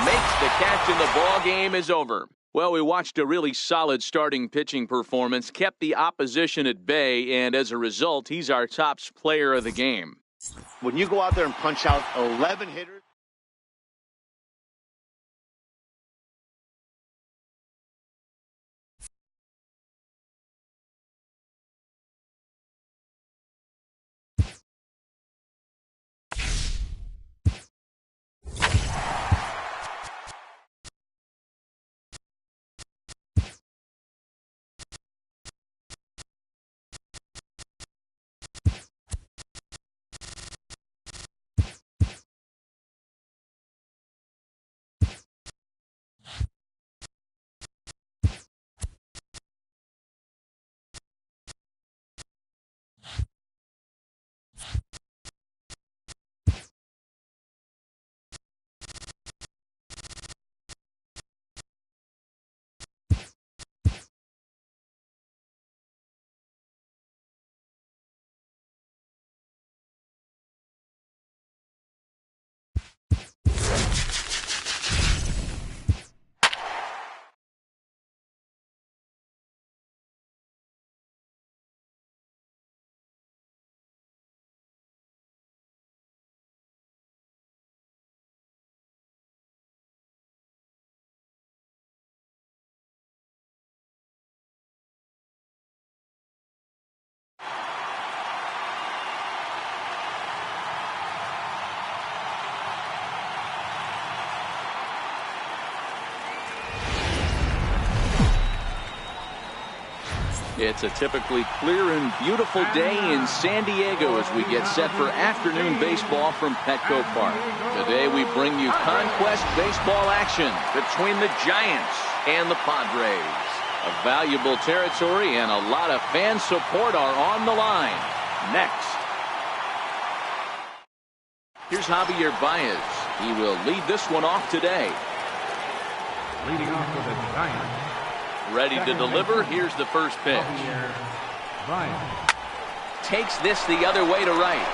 Makes the catch, and the ball game is over. Well, we watched a really solid starting pitching performance, kept the opposition at bay, and as a result, he's our top player of the game. When you go out there and punch out 11 hitters. It's a typically clear and beautiful day in San Diego as we get set for afternoon baseball from Petco Park. Today we bring you Conquest baseball action between the Giants and the Padres. A valuable territory and a lot of fan support are on the line. Next. Here's Javier Baez. He will lead this one off today. Leading off for the Giants. Ready to deliver. Here's the first pitch. Takes this the other way to right.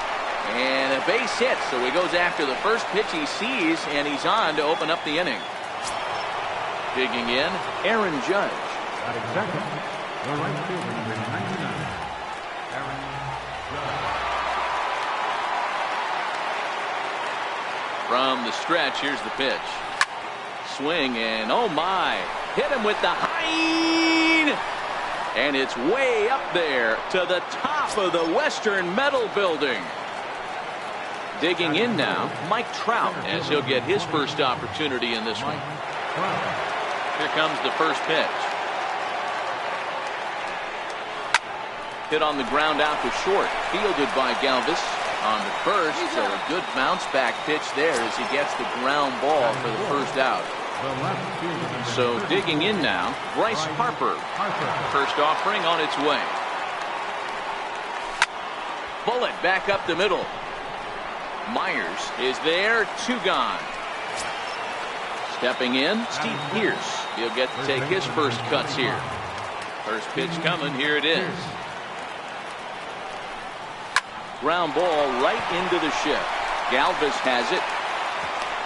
And a base hit, so he goes after the first pitch he sees, and he's on to open up the inning. Digging in, Aaron Judge. At second, the right fielder, number 99, Aaron Judge. From the stretch, here's the pitch. Swing, and oh my, hit him with the high, and it's way up there to the top of the Western Metal Building. Digging in now, Mike Trout, as he'll get his first opportunity in this one. Here comes the first pitch. Hit on the ground out to short, fielded by Galvis on the first, so a good bounce back pitch there as he gets the ground ball for the first out. So digging in now, Bryce Harper. First offering on its way. Bullet back up the middle. Myers is there, 2 gone. Stepping in, Steve Pearce. He'll get to take his first cuts here. First pitch coming, here it is. Ground ball right into the shift. Galvis has it.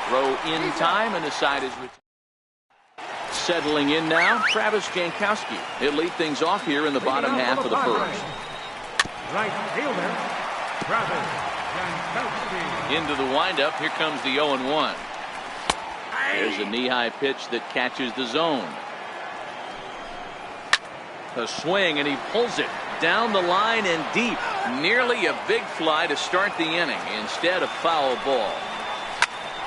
Throw in time, and the side is returned. Settling in now, Travis Jankowski. He'll lead things off here in the bottom half of the first. Right fielder, Travis Jankowski. Into the windup, here comes the 0-1. There's a knee-high pitch that catches the zone. A swing, and he pulls it down the line and deep. Nearly a big fly to start the inning. Instead, a foul ball.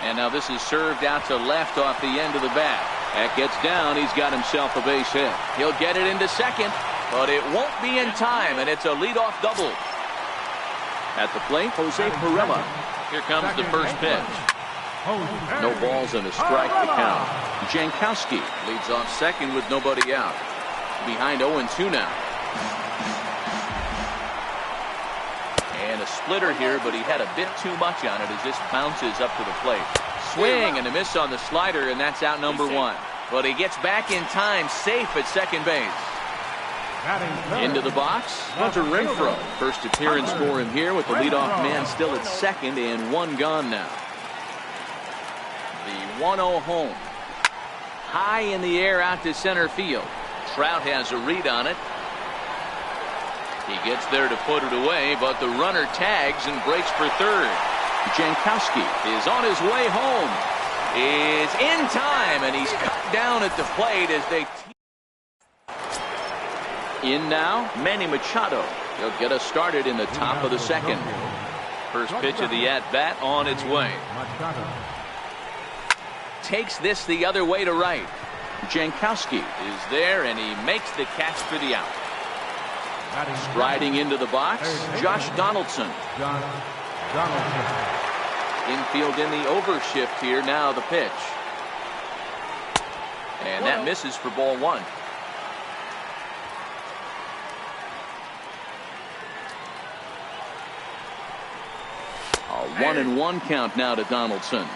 And now this is served out to left off the end of the bat. That gets down. He's got himself a base hit. He'll get it into second, but it won't be in time, and it's a leadoff double. At the plate, Jose Perella. Here comes the first pitch. No balls and a strike to count. Jankowski leads off second with nobody out. Behind 0-2 now. And a splitter here, but he had a bit too much on it as this bounces up to the plate. Swing and a miss on the slider, and that's out number 1. But he gets back in time, safe at second base. Into the box, Hunter Renfroe. First appearance for him here with the leadoff man still at second and 1 gone now. The 1-0 home. High in the air out to center field. Trout has a read on it. He gets there to put it away, but the runner tags and breaks for third. Jankowski is on his way home. Is in time, and he's cut down at the plate as they in now, Manny Machado. He'll get us started in the top of the second. First pitch of the at-bat on its way. Takes this the other way to right. Jankowski is there, and he makes the catch for the out. Striding into the box, Josh Donaldson. Infield in the overshift here. Now the pitch. And that misses for ball 1. A 1-1 count now to Donaldson.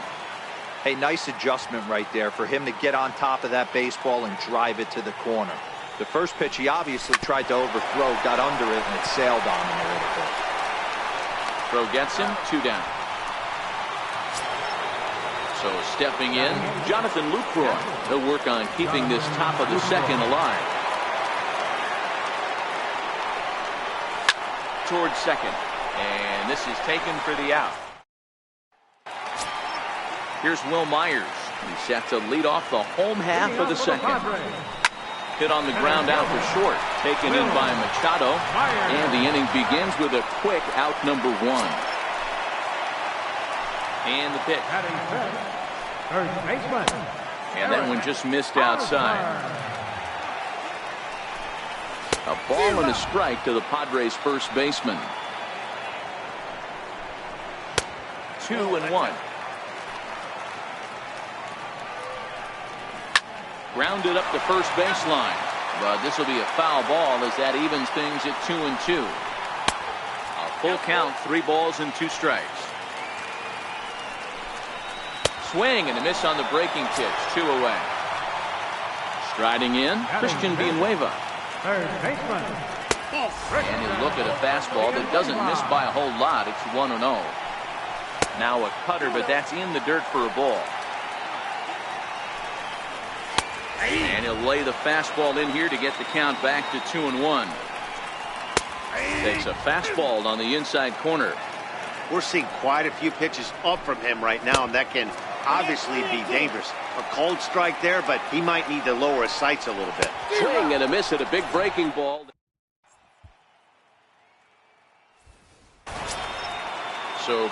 Hey, nice adjustment right there for him to get on top of that baseball and drive it to the corner. The first pitch he obviously tried to overthrow, got under it, and it sailed on him a little bit. Throw gets him, 2 down. So stepping in, Jonathan Lucroy. He'll work on keeping this top of the second alive. Towards second. And this is taken for the out. Here's Will Myers. He's set to lead off the home half of the second. Hit on the ground out for short. Taken in by Machado. And the inning begins with a quick out number 1. And the pitch. And that one just missed outside. A ball and a strike to the Padres first baseman. 2-1. Grounded up the first baseline, but this will be a foul ball as that evens things at 2-2. A full count, 3 balls and 2 strikes. Swing and a miss on the breaking pitch, 2 away. Striding in, Christian Villanueva. Third baseman. And you look at a fastball that doesn't miss by a whole lot. It's 1-0. Now a cutter, but that's in the dirt for a ball. And he'll lay the fastball in here to get the count back to 2-1. Takes a fastball on the inside corner. We're seeing quite a few pitches up from him right now, and that can obviously be dangerous. A cold strike there, but he might need to lower his sights a little bit. Swing and a miss at a big breaking ball. So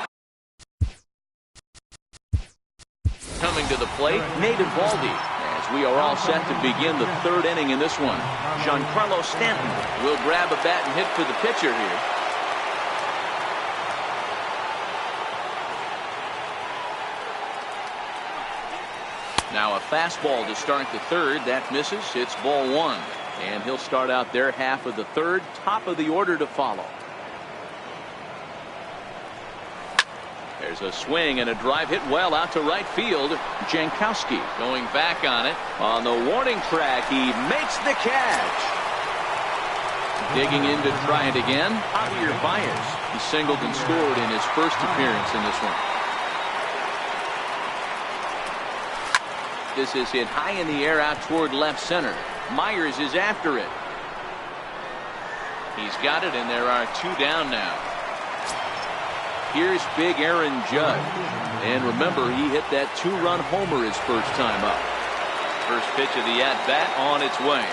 coming to the plate, Nate Eovaldi, as we are all set to begin the 3rd inning in this one. Giancarlo Stanton will grab a bat and hit for the pitcher here. Now a fastball to start the 3rd. That misses. It's ball 1. And he'll start out their half of the 3rd. Top of the order to follow. There's a swing and a drive hit well out to right field. Jankowski going back on it. On the warning track, he makes the catch. Digging in to try it again, Javier Baez. He singled and scored in his first appearance in this one. This is hit high in the air out toward left center. Myers is after it. He's got it, and there are 2 down now. Here's big Aaron Judge. And remember, he hit that 2-run homer his first time up. First pitch of the at-bat on its way.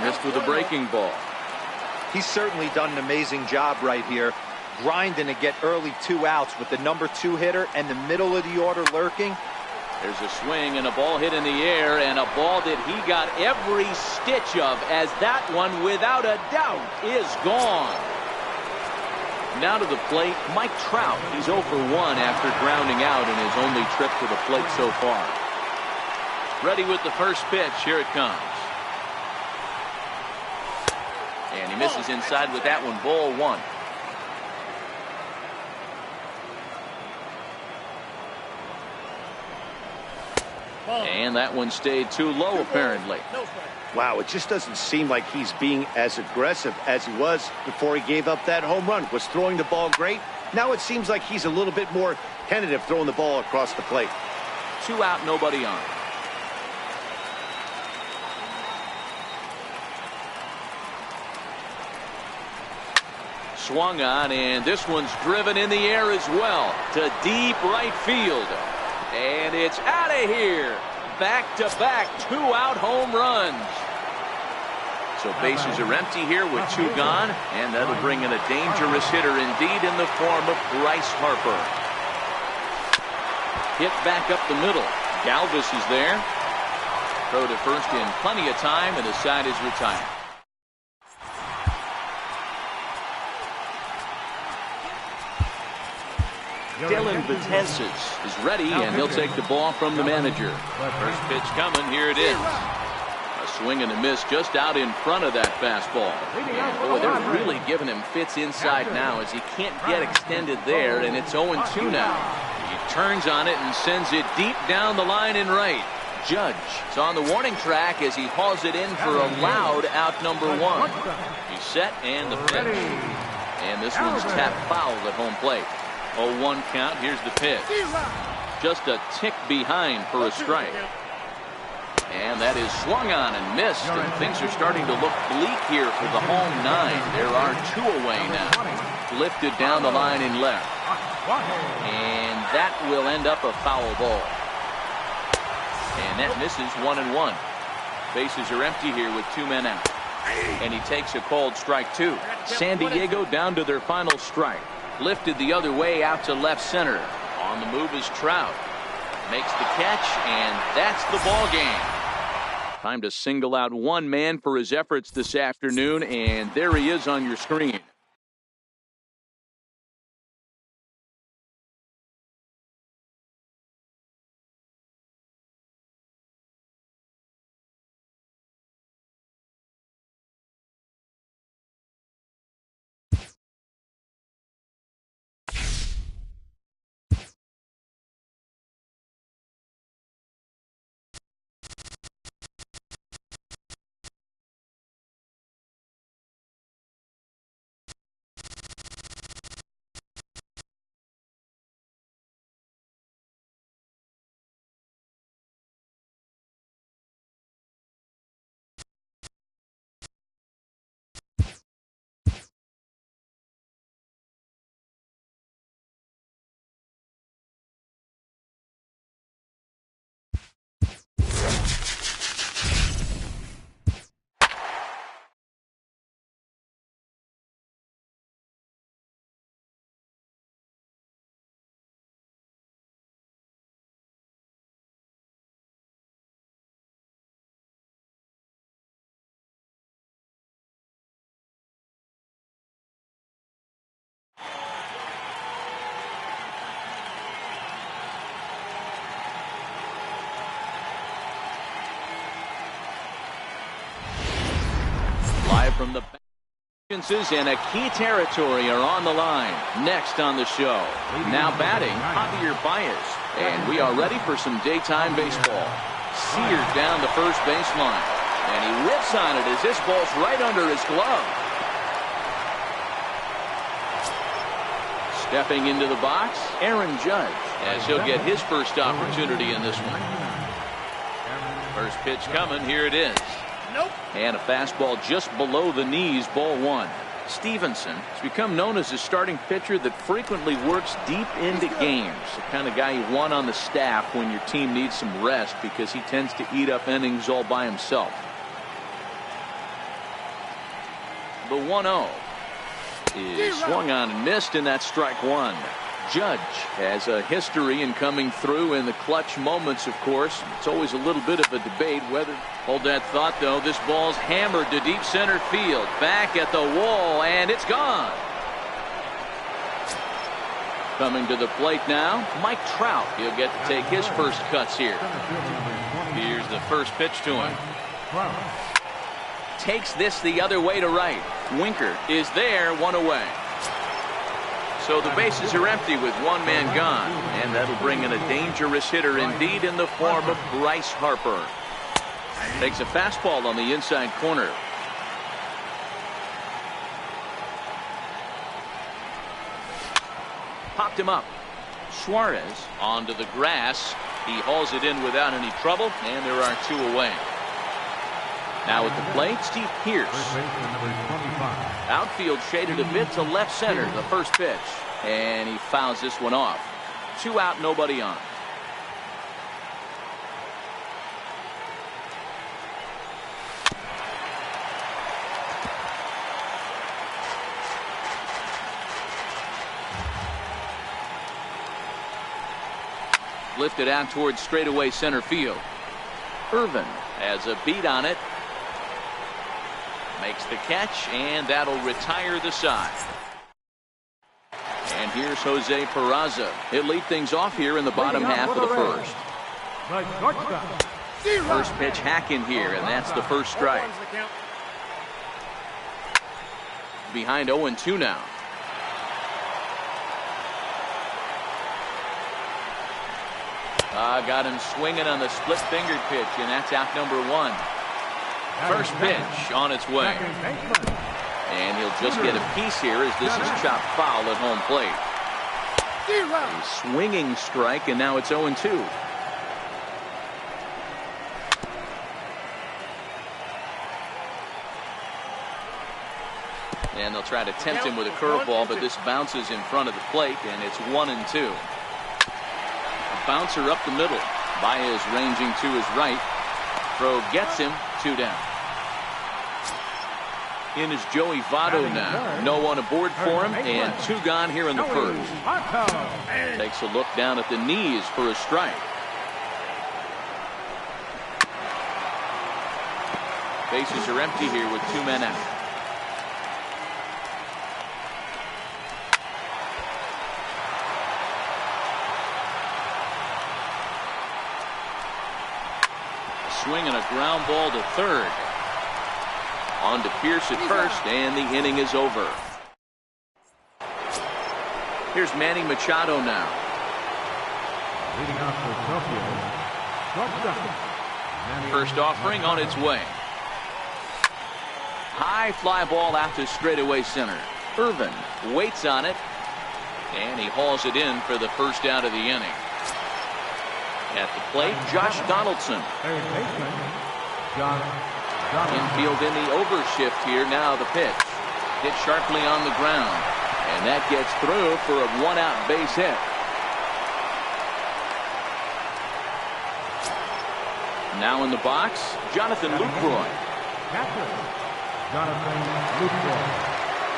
Missed with a breaking ball. He's certainly done an amazing job right here, grinding to get early 2 outs with the number 2 hitter and the middle of the order lurking. There's a swing and a ball hit in the air, and a ball that he got every stitch of, as that one, without a doubt, is gone. Now to the plate, Mike Trout. He's 0 for 1 after grounding out in his only trip to the plate so far. Ready with the first pitch. Here it comes. And he misses inside with that one. Ball 1. And that one stayed too low, apparently. Wow, it just doesn't seem like he's being as aggressive as he was before he gave up that home run. Was throwing the ball great. Now it seems like he's a little bit more tentative throwing the ball across the plate. 2 out, nobody on. Swung on, and this one's driven in the air as well to deep right field. And it's out of here. Back-to-back 2-out home runs. So bases are empty here with 2 gone, and that'll bring in a dangerous hitter indeed in the form of Bryce Harper. Hit back up the middle. Galvis is there. Throw to first in plenty of time, and the side is retired. Dylan Betances is ready, and he'll take the ball from the manager. First pitch coming. Here it is. A swing and a miss just out in front of that fastball. And boy, they're really giving him fits inside now as he can't get extended there, and it's 0-2 now. He turns on it and sends it deep down the line in right. Judge is on the warning track as he hauls it in for a loud out number 1. He's set, and the pitch. And this one's tapped foul at home plate. 0-1 count. Here's the pitch. Just a tick behind for a strike. And that is swung on and missed, and things are starting to look bleak here for the home 9. There are 2 away now. Lifted down the line in left. And that will end up a foul ball. And that misses 1-1. Bases are empty here with 2 men out. And he takes a called strike 2. San Diego down to their final strike. Lifted the other way out to left center. On the move is Trout. Makes the catch, and that's the ball game. Time to single out one man for his efforts this afternoon, and there he is on your screen. Live from the and a key territory are on the line. Next on the show, now batting Javier Baez, and we are ready for some daytime baseball. Seared down the first baseline, and he whips on it as this ball's right under his glove. Stepping into the box, Aaron Judge, as he'll get his first opportunity in this one. First pitch coming, here it is. Nope. And a fastball just below the knees, ball one. Stevenson has become known as a starting pitcher that frequently works deep into games. The kind of guy you want on the staff when your team needs some rest because he tends to eat up innings all by himself. The 1-0 is swung on and missed, and that's strike one. Judge has a history in coming through in the clutch moments, of course. It's always a little bit of a debate whether. Hold that thought, though. This ball's hammered to deep center field. Back at the wall, and it's gone. Coming to the plate now, Mike Trout. He'll get to take his first cuts here. Here's the first pitch to him. Takes this the other way to right. Winker is there, one away. So the bases are empty with one man gone, and that'll bring in a dangerous hitter indeed in the form of Bryce Harper. Takes a fastball on the inside corner. Popped him up. Suarez onto the grass. He hauls it in without any trouble, and there are two away. Now at the plate, Steve Pearce. Outfield shaded a bit to left center, the first pitch. And he fouls this one off. 2 out, nobody on. Lifted out towards straightaway center field. Irvin has a beat on it. Makes the catch, and that'll retire the side. And here's Jose Peraza. He'll lead things off here in the bottom half of the first. First pitch hack in here, and that's the first strike. Behind 0-2 now. Got him swinging on the split finger pitch, and that's out number one. First pitch on its way. And he'll just get a piece here as this is chopped foul at home plate. A swinging strike, and now it's 0-2. And they'll try to tempt him with a curveball, but this bounces in front of the plate, and it's 1-2. A bouncer up the middle. Baez ranging to his right. Throw gets him, 2 down. In is Joey Votto now. No one aboard for him, and 2 gone here in the first. Takes a look down at the knees for a strike. Bases are empty here with 2 men out. Swing and a ground ball to third. On to Pierce at first, and the inning is over. Here's Manny Machado now. Leading off for Tokyo. First offering on its way. High fly ball out to straightaway center. Irvin waits on it, and he hauls it in for the first out of the inning. At the plate, Josh Donaldson. Third baseman, Josh Donaldson. Infield in the overshift here. Now the pitch. Hit sharply on the ground. And that gets through for a 1-out base hit. Now in the box, Jonathan Lucroy. Catcher, Jonathan Lucroy.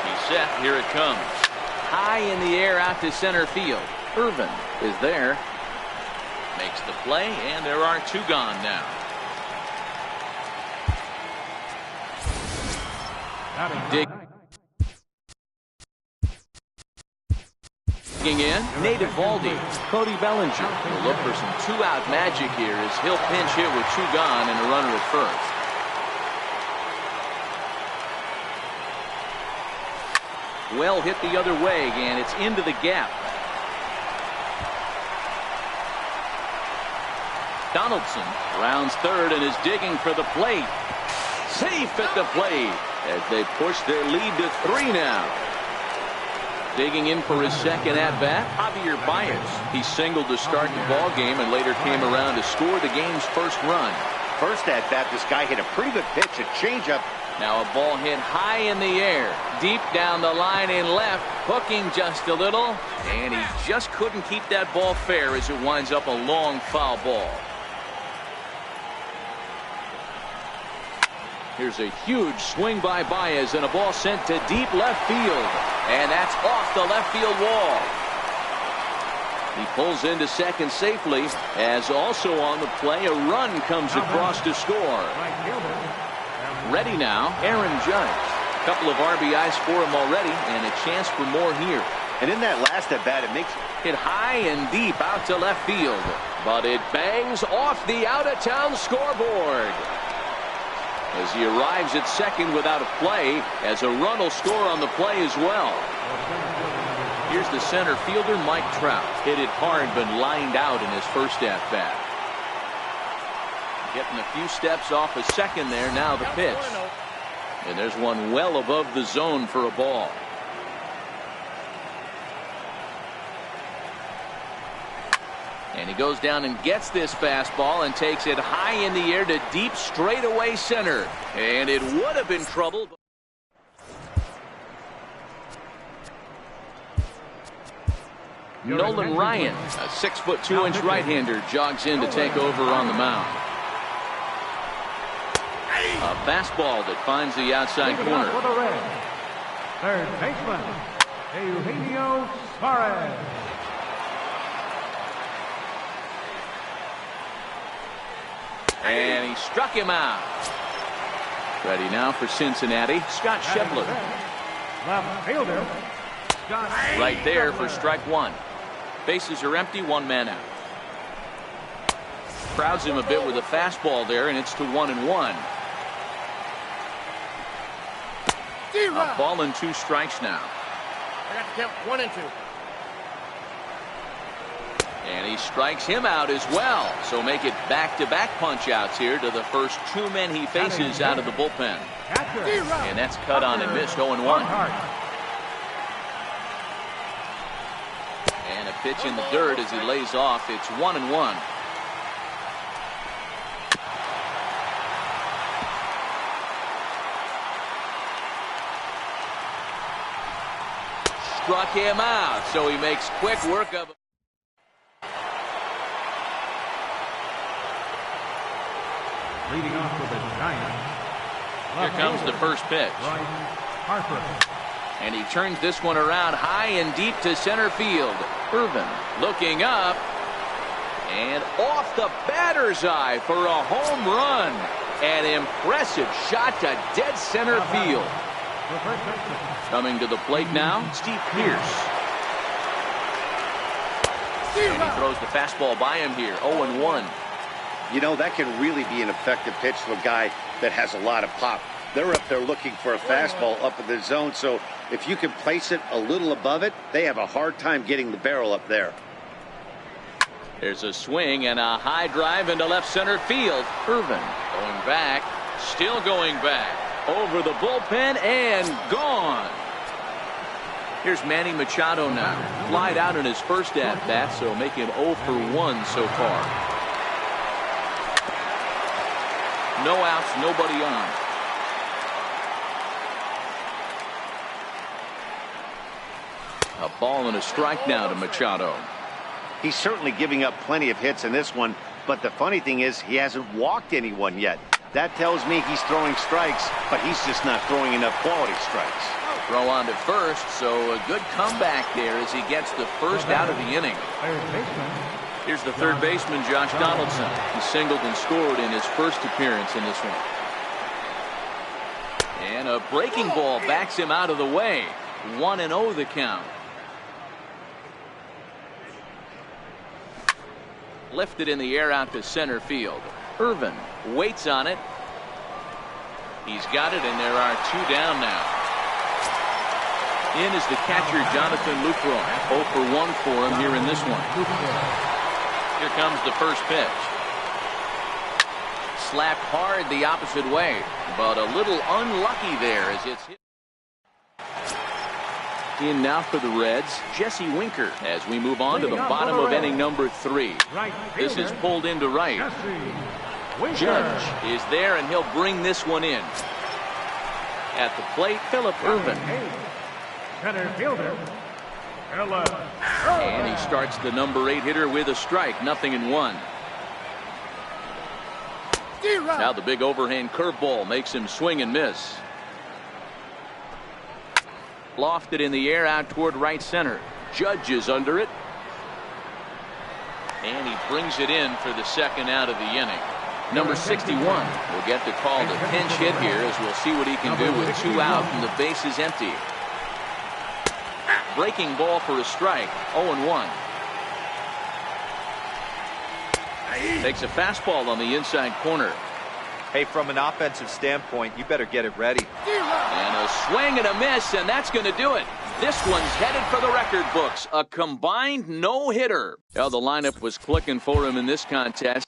He's set. Here it comes. High in the air out to center field. Irvin is there. Makes the play, and there are 2 gone now. Digging in, Nate Eovaldi. Cody Bellinger will look for some 2-out magic here as he'll pinch hit with 2 gone and a runner at first. Well hit the other way, and it's into the gap. Donaldson rounds third and is digging for the plate. Safe at the plate as they push their lead to 3 now. Digging in for his second at-bat, Javier Baez. He singled to start the ball game and later came around to score the game's first run. First at-bat, this guy hit a pretty good pitch, a changeup. Now a ball hit high in the air, deep down the line in left, hooking just a little, and he just couldn't keep that ball fair as it winds up a long foul ball. Here's a huge swing by Baez and a ball sent to deep left field. And that's off the left field wall. He pulls into second safely as also on the play a run comes across to score. Ready now, Aaron Judge. A couple of RBIs for him already and a chance for more here. And in that last at bat, it makes it high and deep out to left field. But it bangs off the out-of-town scoreboard. As he arrives at second without a play, as a run will score on the play as well. Here's the center fielder, Mike Trout. Hit it hard, but lined out in his first at-bat. Getting a few steps off a second there, now the pitch. And there's one well above the zone for a ball. And he goes down and gets this fastball and takes it high in the air to deep straightaway center. And it would have been trouble. Nolan Ryan, a 6'2" right-hander, jogs in to take over on the mound. A fastball that finds the outside corner. Third baseman, Eugenio Suarez. And he struck him out. Ready now for Cincinnati, Scott Schebler. Left fielder, Scott. Right there for strike 1. Bases are empty, 1 man out. Crowds him a bit with a fastball there, and it's to 1-1. A ball and 2 strikes now. I got to count 1 and 2. And he strikes him out as well. So make it back-to-back punch-outs here to the first 2 men he faces out of the bullpen. And that's cut on and missed, 0-1. And a pitch in the dirt as he lays off. It's 1-1. Struck him out, so he makes quick work of it. Leading off with the Giants. Here comes the first pitch. Harper. And he turns this one around high and deep to center field. Irvin looking up. And off the batter's eye for a home run. An impressive shot to dead center field. Coming to the plate now, Steve Pierce. And he throws the fastball by him here, 0-1. You know, that can really be an effective pitch to a guy that has a lot of pop. They're up there looking for a fastball up in the zone, so if you can place it a little above it, they have a hard time getting the barrel up there. There's a swing and a high drive into left center field. Irvin going back, still going back, over the bullpen and gone. Here's Manny Machado now. Flied out in his first at-bat, so make him 0 for 1 so far. No outs, nobody on. A ball and a strike now to Machado. He's certainly giving up plenty of hits in this one, but the funny thing is he hasn't walked anyone yet. That tells me he's throwing strikes, but he's just not throwing enough quality strikes. Throw on to first, so a good comeback there as he gets the first out of the inning. Here's the third baseman, Josh Donaldson. He singled and scored in his first appearance in this one. And a breaking ball backs him out of the way. 1-0 the count. Lifted in the air out to center field. Irvin waits on it. He's got it, and there are 2 down now. In is the catcher, Jonathan Lucroy. 0 for 1 for him here in this one. Here comes the first pitch. Slapped hard the opposite way, but a little unlucky there as it's hit. In now for the Reds, Jesse Winker, as we move on to the bottom of inning number 3. This is pulled into right. Judge is there, and he'll bring this one in. At the plate, Phillip Irvin. And he starts the number 8 hitter with a strike, 0-1. Now the big overhand curveball makes him swing and miss. Lofted in the air out toward right center. Judge is under it. And he brings it in for the second out of the inning. Number 61 will get to call the pinch hit here, as we'll see what he can do with 2 out and the base is empty. Breaking ball for a strike, 0-1. Takes a fastball on the inside corner. Hey, from an offensive standpoint, you better get it ready. And a swing and a miss, and that's going to do it. This one's headed for the record books. A combined no-hitter. Well, the lineup was clicking for him in this contest.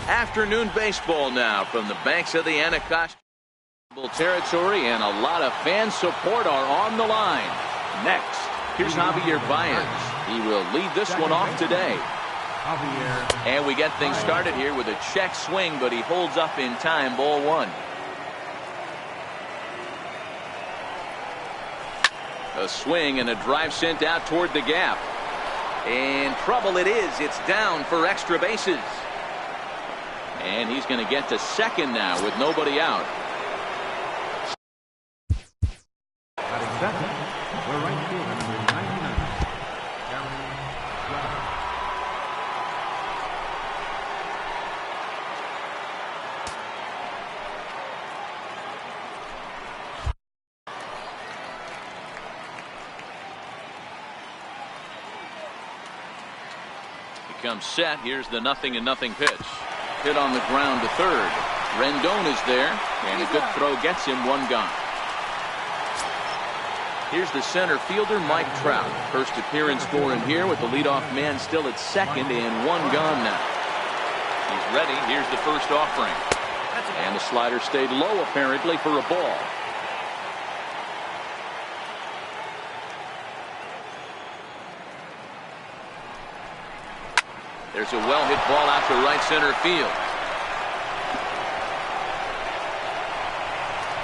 Afternoon baseball now from the banks of the Anacostia territory, and a lot of fan support are on the line. Next, here's Javier Baez. He will lead this one off today. And we get things started here with a check swing, but he holds up in time. Ball 1. A swing and a drive sent out toward the gap. And trouble it is. It's down for extra bases. And he's going to get to second now with nobody out. Batting second, the right fielder, number 99, Aaron Judge. comes set. Here's the 0-0 pitch. Hit on the ground to third. Rendon is there, and a good throw gets him one gone. Here's the center fielder, Mike Trout. First appearance for him here with the leadoff man still at second and one gone now. He's ready. Here's the first offering. And the slider stayed low apparently for a ball. There's a well-hit ball out to right center field.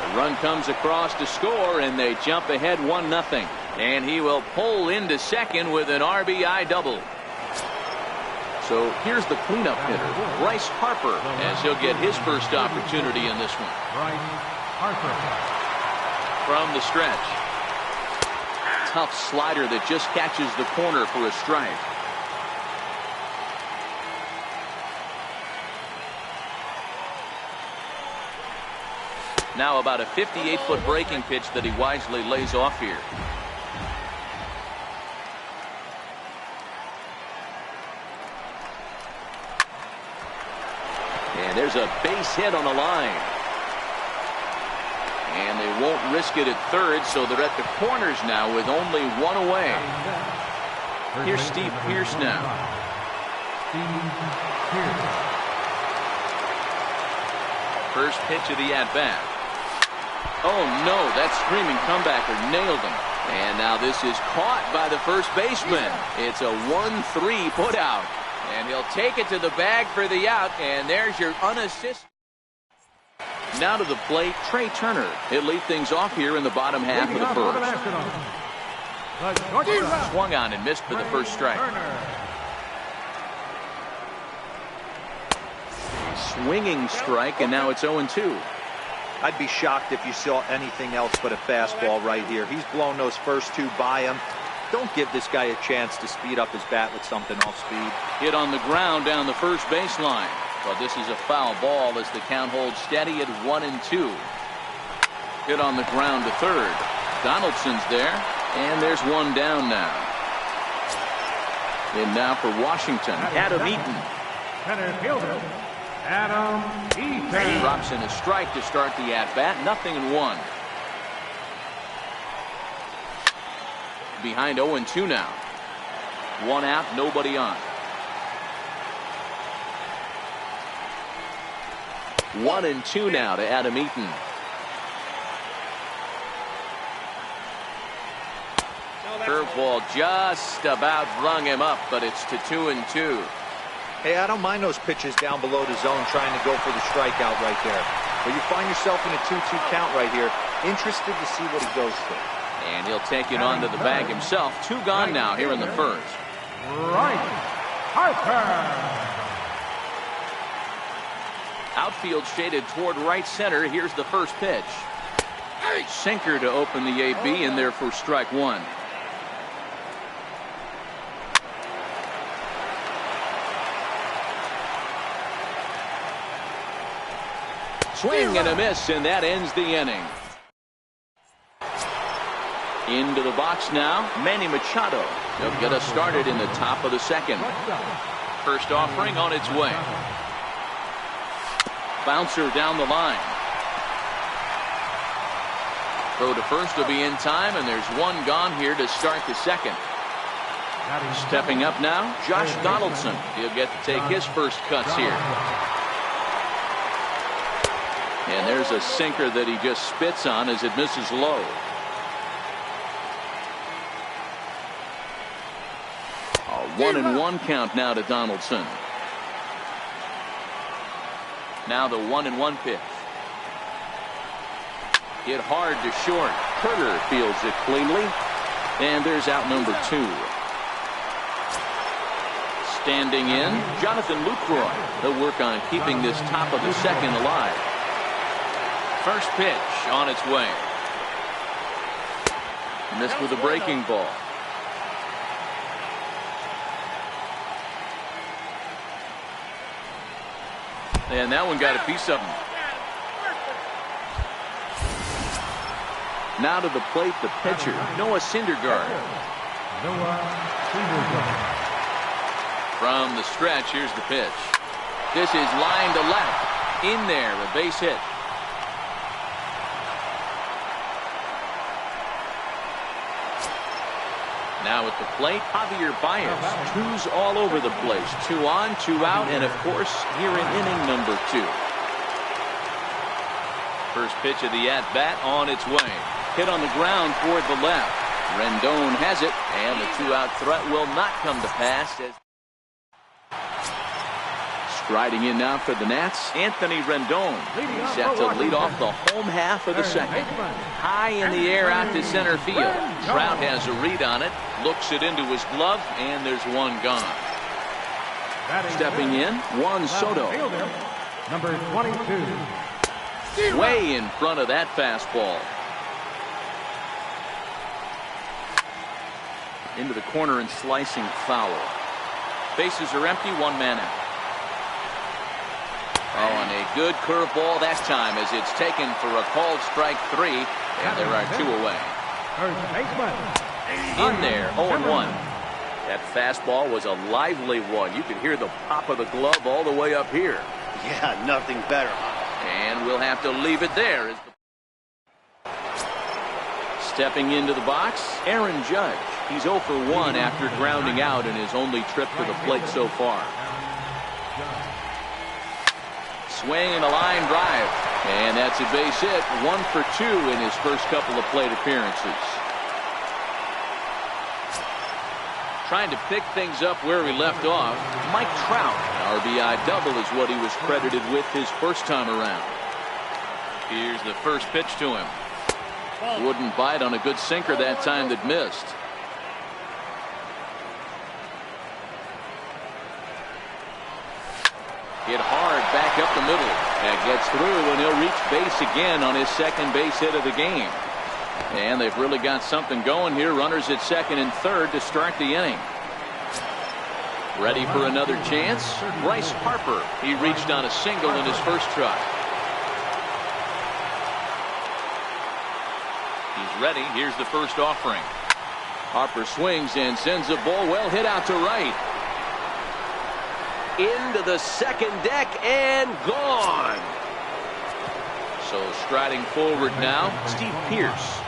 The run comes across to score, and they jump ahead 1-0. And he will pull into second with an RBI double. So here's the cleanup hitter, Bryce Harper, as he'll get his first opportunity in this one. Bryce Harper. From the stretch. Tough slider that just catches the corner for a strike. Now about a 58-foot breaking pitch that he wisely lays off here. And there's a base hit on the line. And they won't risk it at third, so they're at the corners now with only one away. Here's Steve Pearce now. First pitch of the at-bat. Oh no, that screaming comebacker nailed him. And now this is caught by the first baseman. It's a 1-3 put out. And he'll take it to the bag for the out, and there's your unassisted. Now to the plate, Trey Turner. He'll lead things off here in the bottom half of the first. Swung on and missed for the first strike. Swinging strike, and now it's 0-2. I'd be shocked if you saw anything else but a fastball right here. He's blown those first two by him. Don't give this guy a chance to speed up his bat with something off speed. Hit on the ground down the first baseline. But this is a foul ball as the count holds steady at 1-2. Hit on the ground to third. Donaldson's there, and there's one down now. And now for Washington, Adam Eaton. Center fielder, Adam Eaton. He drops in a strike to start the at-bat. 0-1. Behind 0-2 now. One out, nobody on. 1-2 now to Adam Eaton. Curveball just about rung him up, but it's to 2-2. Hey, I don't mind those pitches down below the zone trying to go for the strikeout right there. But you find yourself in a 2-2 count right here. Interested to see what he goes for. And he'll take it onto the bag himself. Two gone now here in the first. Bryce Harper. Outfield shaded toward right center. Here's the first pitch. Sinker to open the AB, and there for strike one. Swing and a miss, and that ends the inning. Into the box now, Manny Machado. He'll get us started in the top of the second. First offering on its way. Bouncer down the line. Throw to first will be in time, and there's one gone here to start the second. Stepping up now, Josh Donaldson. He'll get to take his first cuts here. And there's a sinker that he just spits on as it misses low. A 1-1 count now to Donaldson. Now the 1-1 pitch. Hit hard to short. Turner fields it cleanly. And there's out number 2. Standing in, Jonathan Lucroy. He'll work on keeping this top of the second alive. First pitch on its way. Missed with a breaking ball. And that one got a piece of him. Now to the plate, the pitcher, Noah Syndergaard. From the stretch, here's the pitch. This is line to left. In there, a base hit. Now at the plate, Javier Baez. Twos all over the place. 2 on, 2 out, and of course, here in inning number 2. First pitch of the at-bat on its way. Hit on the ground toward the left. Rendon has it, and the 2-out threat will not come to pass. Striding in now for the Nats, Anthony Rendon. He's set to lead off the home half of the second. High in the air out to center field. Trout has a read on it, looks it into his glove, and there's one gone. Stepping in, Juan Soto. Number 22. Way in front of that fastball. Into the corner and slicing foul. Bases are empty, 1 man out. Oh, and a good curveball that time as it's taken for a called strike 3, and there are 2 away. In there, 0-1. That fastball was a lively one. You could hear the pop of the glove all the way up here. Yeah, nothing better. And we'll have to leave it there. Stepping into the box, Aaron Judge. He's 0 for 1 after grounding out in his only trip to the plate so far. Swing and a line drive. And that's a base hit. 1 for 2 in his first couple of plate appearances. Trying to pick things up where we left off, Mike Trout. An RBI double is what he was credited with his first time around. Here's the first pitch to him. Wouldn't bite on a good sinker that time that missed. Hit hard back up the middle. That gets through, and he'll reach base again on his second base hit of the game. And they've really got something going here. Runners at second and third to start the inning. Ready for another chance? Bryce Harper. He reached on a single in his first try. He's ready. Here's the first offering. Harper swings and sends a ball well hit out to right. Into the second deck and gone. So striding forward now, Steve Pearce.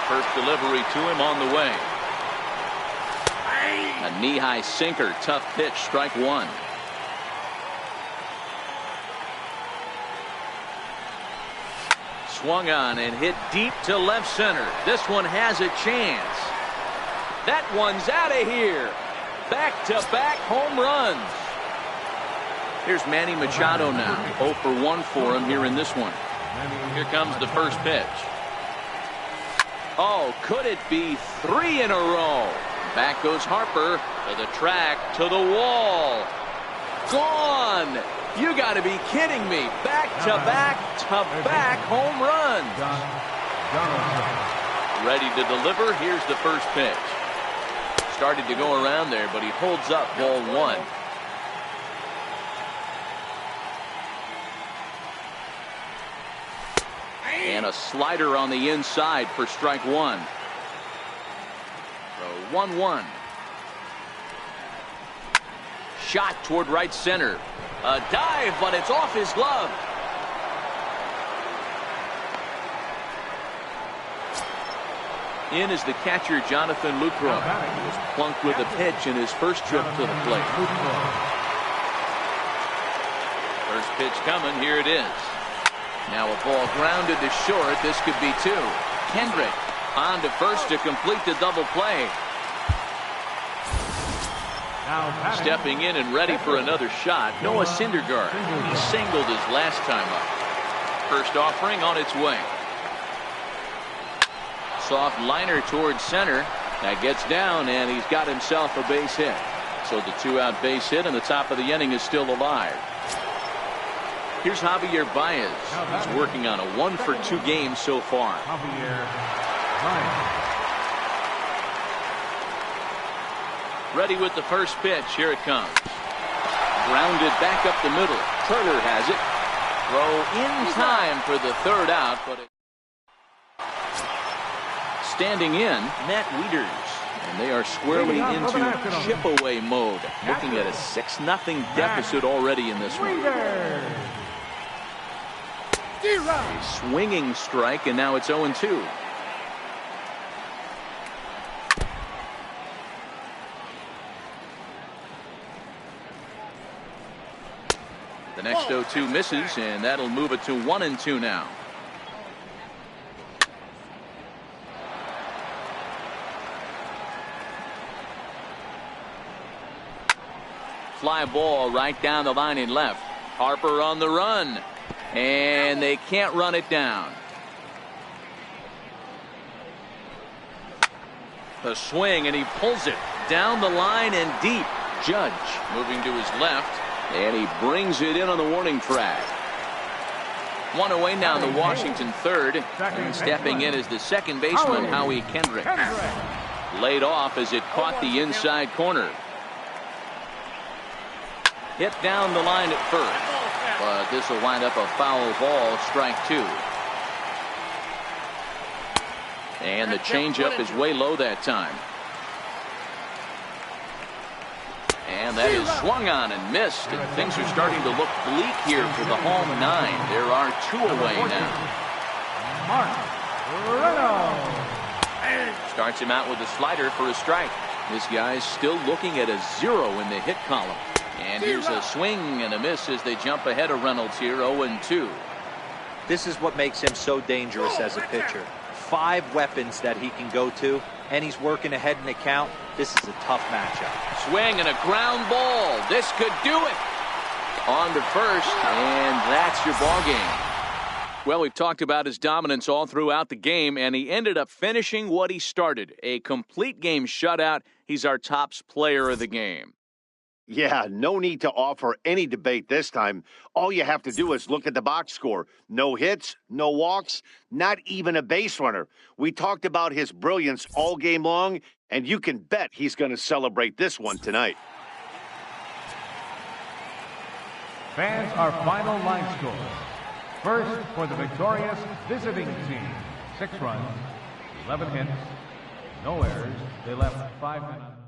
First delivery to him on the way. A knee-high sinker, tough pitch, strike 1. Swung on and hit deep to left center. This one has a chance. That one's out of here. Back-to-back home runs. Here's Manny Machado now. 0 for 1 for him here in this one. Here comes the first pitch. Oh, could it be 3 in a row? Back goes Harper to the track, to the wall. Gone. You got to be kidding me. Back-to-back home runs. Ready to deliver. Here's the first pitch. Started to go around there, but he holds up ball 1. And a slider on the inside for strike 1. So 1-1. Shot toward right center. A dive, but it's off his glove. In is the catcher, Jonathan Lucroy. He was plunked with a pitch in his first trip to the plate. First pitch coming. Here it is. Now a ball grounded to short. This could be 2. Kendrick on to first to complete the double play. Stepping in and ready for another shot, Noah Syndergaard. He singled his last time up. First offering on its way. Soft liner towards center. That gets down, and he's got himself a base hit. So the 2-out base hit, and the top of the inning is still alive. Here's Javier Baez. He's working on a 1 for 2 game so far. Ready with the first pitch. Here it comes. Grounded back up the middle. Turner has it. Throw in time for the 3rd out, but standing in, Matt Wieters. And they are squarely into chip-away mode, looking at a 6-0 deficit already in this one. A swinging strike, and now it's 0-2. The next 0-2 misses, and that'll move it to 1-2 now. Fly ball right down the line in left. Harper on the run, and they can't run it down. The swing, and he pulls it down the line and deep. Judge moving to his left, and he brings it in on the warning track. One away now in the Washington third, and stepping in is the second baseman, Howie Kendrick. Laid off as it caught the inside corner. Hit down the line at first, but this will wind up a foul ball, strike 2. And the changeup is way low that time. And that is swung on and missed, and things are starting to look bleak here for the home 9. There are 2 away now. Starts him out with a slider for a strike. This guy's still looking at a 0 in the hit column. And here's a swing and a miss as they jump ahead of Reynolds here, 0-2. This is what makes him so dangerous as a pitcher. 5 weapons that he can go to, and he's working ahead in the count. This is a tough matchup. Swing and a ground ball. This could do it. On to first, and that's your ball game. Well, we've talked about his dominance all throughout the game, and he ended up finishing what he started. A complete game shutout. He's our tops player of the game. Yeah, no need to offer any debate this time. All you have to do is look at the box score. No hits, no walks, not even a base runner. We talked about his brilliance all game long, and you can bet he's going to celebrate this one tonight. Fans, our final line score. First, for the victorious visiting team, 6 runs, 11 hits, no errors. They left 5 men on.